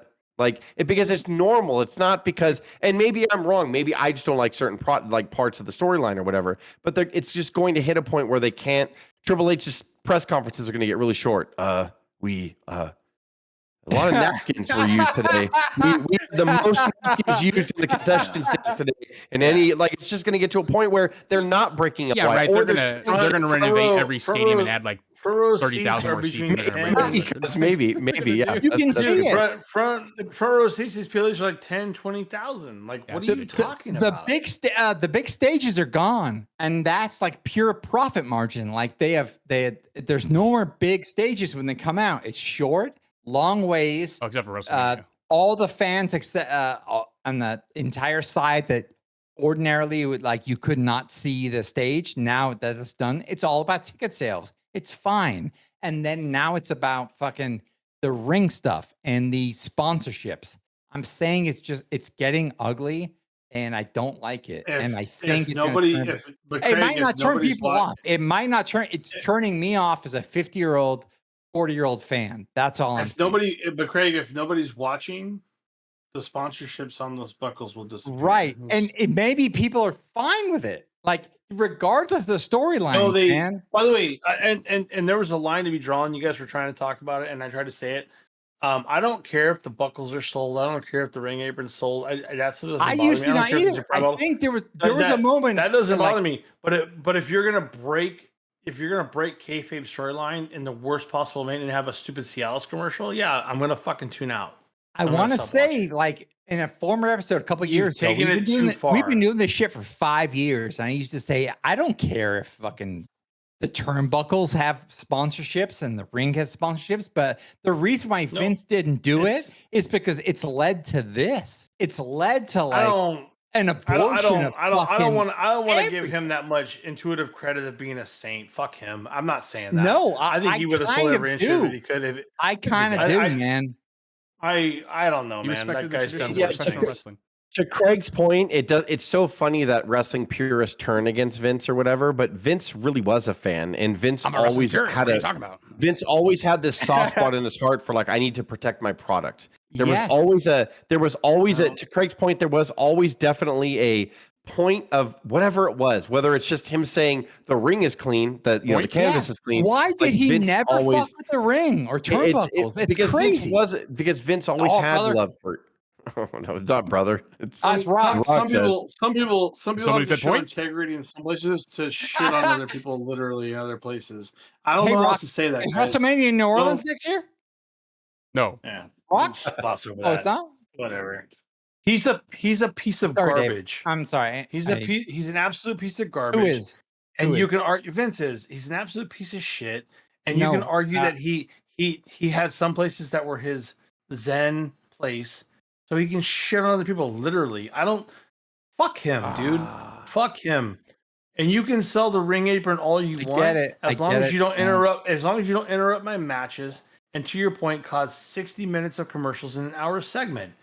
Because it's normal. It's not because, and maybe I'm wrong. Maybe I just don't like certain parts of the storyline or whatever. But it's just going to hit a point where they can't. Triple H's press conferences are going to get really short. A lot of napkins were used today. We had the most napkins used in the concession stand today. And it's just going to get to a point where they're not breaking up. Yeah, right. They're going to renovate every stadium and add 30,000 more seats. Maybe, yeah. You can see it. Front row seats, these PLEs are 10,000, 20,000. What are you talking about? The big stages are gone, and that's pure profit margin. There's no more big stages when they come out. It's short, long ways. Oh, except for WrestleMania. All the fans on the entire side that ordinarily would you could not see the stage. Now that it's done, it's all about ticket sales. It's fine. And then now it's about fucking the ring stuff and the sponsorships. I'm saying it's getting ugly, and I don't like it. And I think it might not turn people off. It might not turn. It's turning me off as a 50-year-old, 40-year-old fan. That's all I'm saying. But Craig, if nobody's watching, the sponsorships on those buckles will disappear. Right. And maybe people are fine with it. Regardless of the storyline, man. By the way, and there was a line to be drawn. You guys were trying to talk about it, and I tried to say it. I don't care if the buckles are sold. I don't care if the ring apron's sold. I used to not either. I think there was a moment that doesn't bother me. But if you're gonna break kayfabe storyline in the worst possible way and have a stupid Cialis commercial, yeah, I'm gonna fucking tune out. I want to say, like in a former episode a couple years ago, we've been doing this shit for 5 years, and I used to say, I don't care if fucking the turnbuckles have sponsorships and the ring has sponsorships, but the reason why Vince didn't do it is because it's led to this. It's led to like an abortion. I don't want to give him that much intuitive credit of being a saint. Fuck him. I'm not saying that. No, I think he would have sold every inch that he could have. I kind of do, man. I don't know, man. That guy's done wrestling. To Craig's point, it's so funny that wrestling purists turn against Vince or whatever, but Vince really was a fan, and Vince always had Vince always had this soft spot in his heart for like, I need to protect my product. There was always to Craig's point, there was always definitely a point of whatever it was, whether it's just him saying the ring is clean, that the canvas is clean. Why did he Vince never fuck with the ring or turnbuckles? It's crazy. Because Vince always had love for it. Oh no, it's not brother. It's some people have to show integrity in some places to shit on other people literally in other places. I don't know how else to say that. Is WrestleMania in New Orleans next year? No. Yeah. Rocks? It's not? Whatever. He's a piece of garbage. Dave. I'm sorry. He's an absolute piece of garbage. Who is? And you can argue Vince is. He's an absolute piece of shit. And you can argue that he had some places that were his Zen place. So he can shit on other people, literally. Fuck him, dude. Fuck him. And you can sell the ring apron all you want. Get it. As long as you don't interrupt my matches. And to your point, cause 60 minutes of commercials in an hour segment.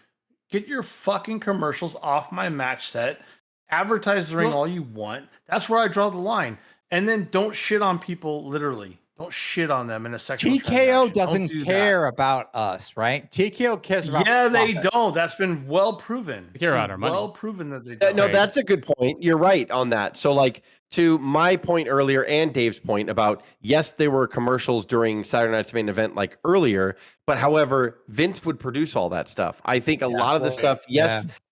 Get your fucking commercials off my match set. Advertise the ring all you want. That's where I draw the line. And then don't shit on people, literally. Don't shit on them in a sexual TKO doesn't care about us, right? TKO cares about they don't. That's been well proven. They care about our money. Well proven that they don't. No, that's a good point. You're right on that. So like to my point earlier and Dave's point about, yes, there were commercials during Saturday Night's Main Event like earlier, but however, Vince would produce all that stuff. I think a lot of the stuff,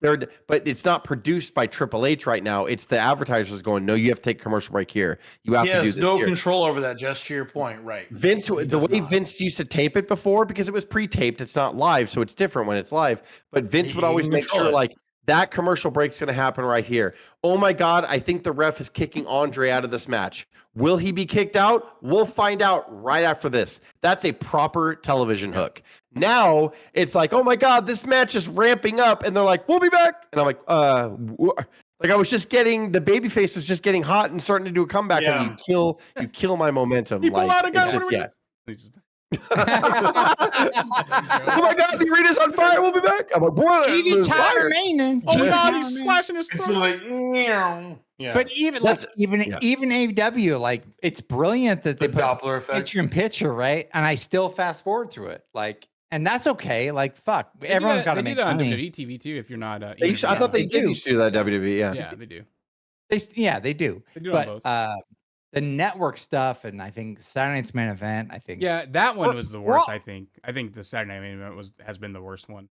but it's not produced by Triple H right now. It's the advertisers going, no, you have to take a commercial break here. You have to do this no control over that, just to your point, right. Vince, the way Vince used to tape it before, because it was pre-taped, it's not live, so it's different when it's live, but Vince would always make sure like, that commercial break's going to happen right here. Oh my God, I think the ref is kicking Andre out of this match. Will he be kicked out? We'll find out right after this. That's a proper television hook. Now it's like, oh my God, this match is ramping up, and they're like, we'll be back. And I'm like, like I was just getting the babyface was just getting hot and starting to do a comeback, and you kill my momentum. You pull out a gun. Oh my God, the arena's on fire. We'll be back. I'm like, what? TV time remaining. Oh God, he's slashing his throat. Like, But even AEW, like it's brilliant that they put Doppler effect picture in picture, right? And I still fast forward through it, like, and that's okay. Like, fuck, everyone's got to make money. They do that on WWE TV too. If you're not, I thought they did used to do that WWE. Yeah, they do. They do. They do on both. The network stuff, and I think Saturday Night's Main Event, I think. Yeah, that one was the worst. I think the Saturday Night Main Event has been the worst one.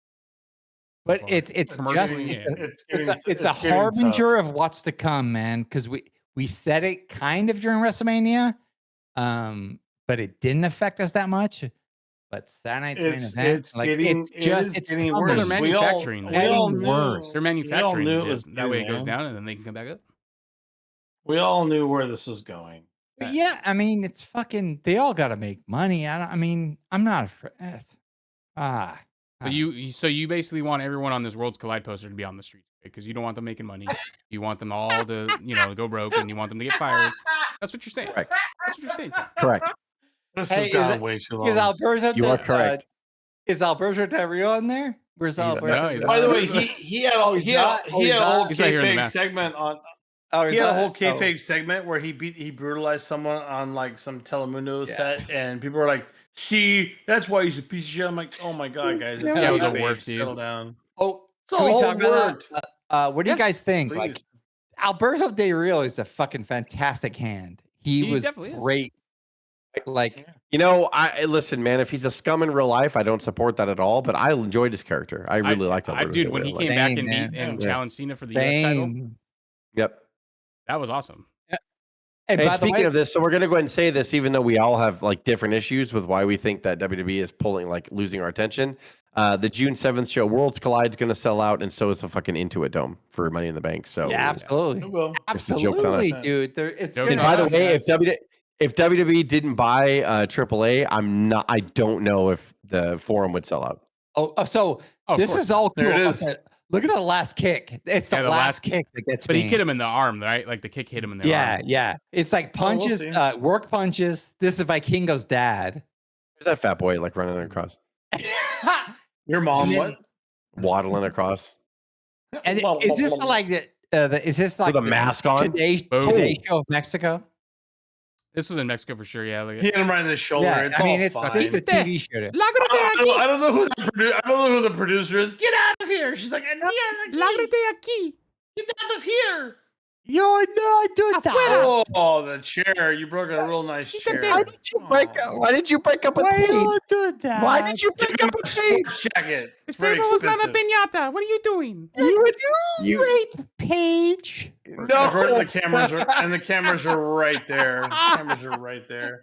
But it's a harbinger of what's to come, man. Because we said it kind of during WrestleMania, but it didn't affect us that much. But Saturday Night's Main Event, it's getting worse. They're manufacturing. They're manufacturing that way it goes down, and then they can come back up. We all knew where this was going. But yeah, I mean, it's fucking. They all got to make money. I'm not afraid. So you basically want everyone on this Worlds Collide poster to be on the streets because you don't want them making money. You want them all to, go broke, and you want them to get fired. That's what you're saying. Correct. That's what you're saying. Correct. This has gone way too long. Is Alberto? You are correct. Is Alberto Del Rio on there? Where's Alberto? No, by the way, he had a whole kayfabe segment on. He had a whole kayfabe segment where he brutalized someone on like some Telemundo set, and people were like, "See, that's why he's a piece of shit." I'm like, "Oh my God, guys, it was a work, dude. Settle down." Oh, can we talk about that? What do you guys think? Please. Like, Alberto Del Rio is a fucking fantastic hand. He was great. Like, I listen, man. If he's a scum in real life, I don't support that at all. But I enjoyed his character. I really liked Alberto. Dude, when he came back and challenged Cena for the US title. Yep. That was awesome. And speaking of this, so we're going to go ahead and say this, even though we all have like different issues with why we think that WWE is losing our attention. The June 7th show, Worlds Collide, is going to sell out, and so is the fucking Intuit Dome for Money in the Bank. So yeah, absolutely, absolutely, dude. It's and by the way, if WWE didn't buy AAA, I don't know if the Forum would sell out. So this is all cool. There it is. Look at the last kick. It's the last kick that gets. But he hit him in the arm, right? Like the kick hit him in the arm. Yeah. It's like punches, work punches. This is Vikingo's dad. Who's that fat boy like running across? Your mom, what? Waddling across. And is this like is this like with a mask on? Today show of Mexico? This was in Mexico for sure. Yeah, he hit him right in the shoulder. Yeah, it's fine. this is a TV show. I don't know who the producer is. Get out of here! She's like, Lágrate aquí. Get out of here! Yo, no, do that. Oh, the chair! You broke a real nice chair. Why did you break up? Why did you break up a page? Do that? Why did you break up a page? Jacket. It's very expensive. Piñata. What are you doing? You rape Paige. No. The cameras are right there. The cameras are right there.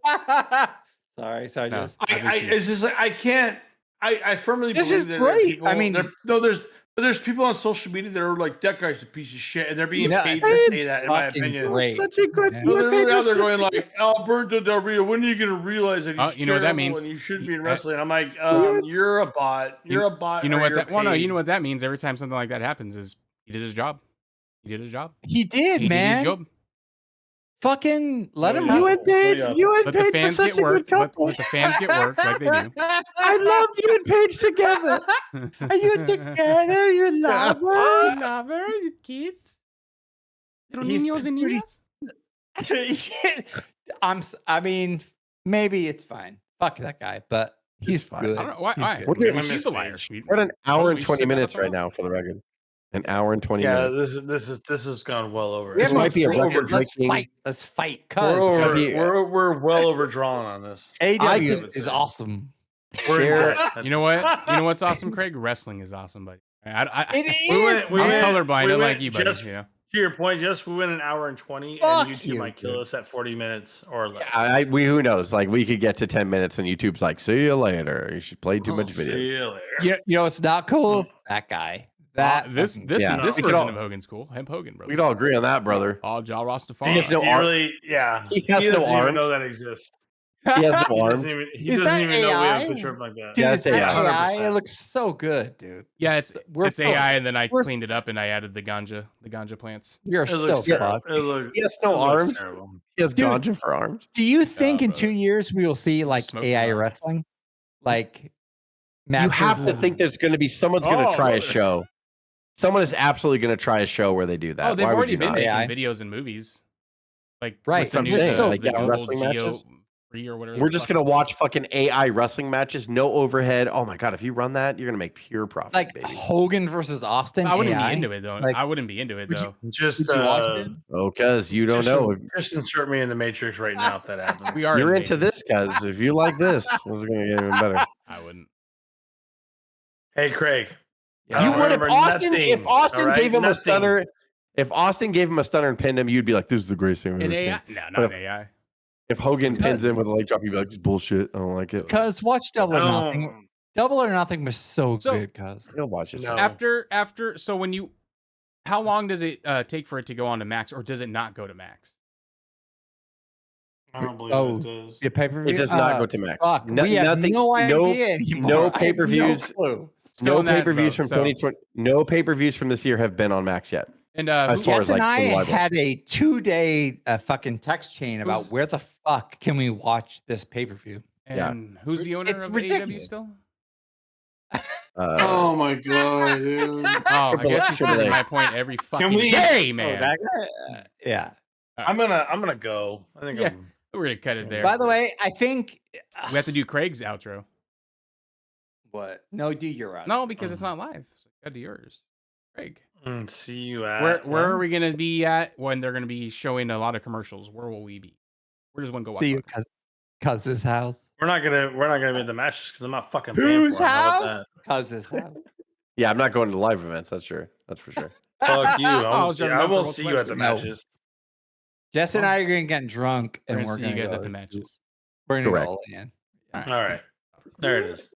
Sorry. No, It's just like I can't. I firmly this believe is that great. People, I mean, there's people on social media that are like, that guy's a piece of shit, and they're being paid to say that. In my opinion, great. Such a good. They're going like, Alberto Del Rio. When are you going to realize that he's you know what that means? and you should be in wrestling? I'm like, you're a bot. You're a bot. You know what that? Well, no. You know what that means. Every time something like that happens, is he did his job. He did his job. He did, man. Did his job. Fucking let him. You and Paige. Let the fans get work. Let the fans get work like they do. I loved you and Paige together. Are you together? You lover? Lover, you kids. Little niños and niñas. I mean, maybe it's fine. Fuck that guy, but he's good. I don't know why. She's the liar. We're at an hour and 20 minutes right now for the record. An hour and 20 minutes. Yeah, this has gone well over. This might be a record. Let's fight. We're well overdrawn on this. AW is awesome. You know what? You know what's awesome, Craig? Wrestling is awesome, buddy. I'm colorblind, unlike you, buddy. To your point, Jess, we went an hour and 20, and YouTube might kill us at 40 minutes or less. Yeah, who knows? Like, we could get to 10 minutes, and YouTube's like, "See you later. You should play too much video." See you later. You know, it's not cool. That guy. This version of Hogan's cool. Hemp Hogan, brother. We can all agree on that, brother. All Jaw Rastafari. He has no arms. He doesn't even know that exists. He has no arms. He doesn't even know we have a picture of him like that. Dude, it's AI. It looks so good, dude. Yeah, it's AI, and then I cleaned it up and I added the ganja plants. You're so fucked. He has no arms. He has ganja for arms. Do you think in 2 years we will see like AI wrestling? Like, you have to think there's going to be someone's going to try a show. Someone is absolutely going to try a show where they do that. Oh, they've already been making videos and movies. Like, right. Some like wrestling matches. Or whatever. We're just going to watch fucking AI wrestling matches, no overhead. Oh my God. If you run that, you're going to make pure profit. Like baby. Hogan versus Austin. I wouldn't be into it though. I wouldn't be into it though. Just watch it? Oh, cuz you don't know. Just insert me in the Matrix right now if that happens. You're into this, cuz. If you like this, this is going to get even better. I wouldn't. Hey, Craig. You would if Austin gave him a stunner. If Austin gave him a stunner and pinned him, you'd be like, "This is the greatest thing I've ever seen." No, not AI. If Hogan pins him with a leg drop, you'd be like, "This is bullshit. I don't like it." Cuz watch Double or Nothing. Double or Nothing was so good, cuz. You'll watch it. No. After so when you, how long does it take for it to go on to Max, or does it not go to Max? I don't believe it does. The pay-per-view? It does not go to Max. Fuck, we have no idea anymore. No pay-per-views. No pay-per-views from 2020. No pay-per-views from this year have been on Max yet. And Jess and I had a 2-day fucking text chain about where the fuck can we watch this pay-per-view. And who's the owner of AEW still? Oh my God, dude. Oh, I guess he's proving my point every fucking day, man. Yeah. I'm gonna go. I think we're gonna cut it there. By the way, I think we have to do Craig's outro. What? No, do your outro. No, because it's not live. So gotta do yours, Craig. See you at where are we gonna be at when they're gonna be showing a lot of commercials? Where will we be? Where does one go watch? See you Cuz's house. We're not gonna be at the matches because I'm not fucking paying Whose for it. house? Cuz's house. Yeah, I'm not going to live events. That's sure. That's for sure. Fuck you. I won't see you at the matches. Jess and I are gonna get drunk, and we're gonna see you guys at the matches. We're gonna go all in. All right. There it is.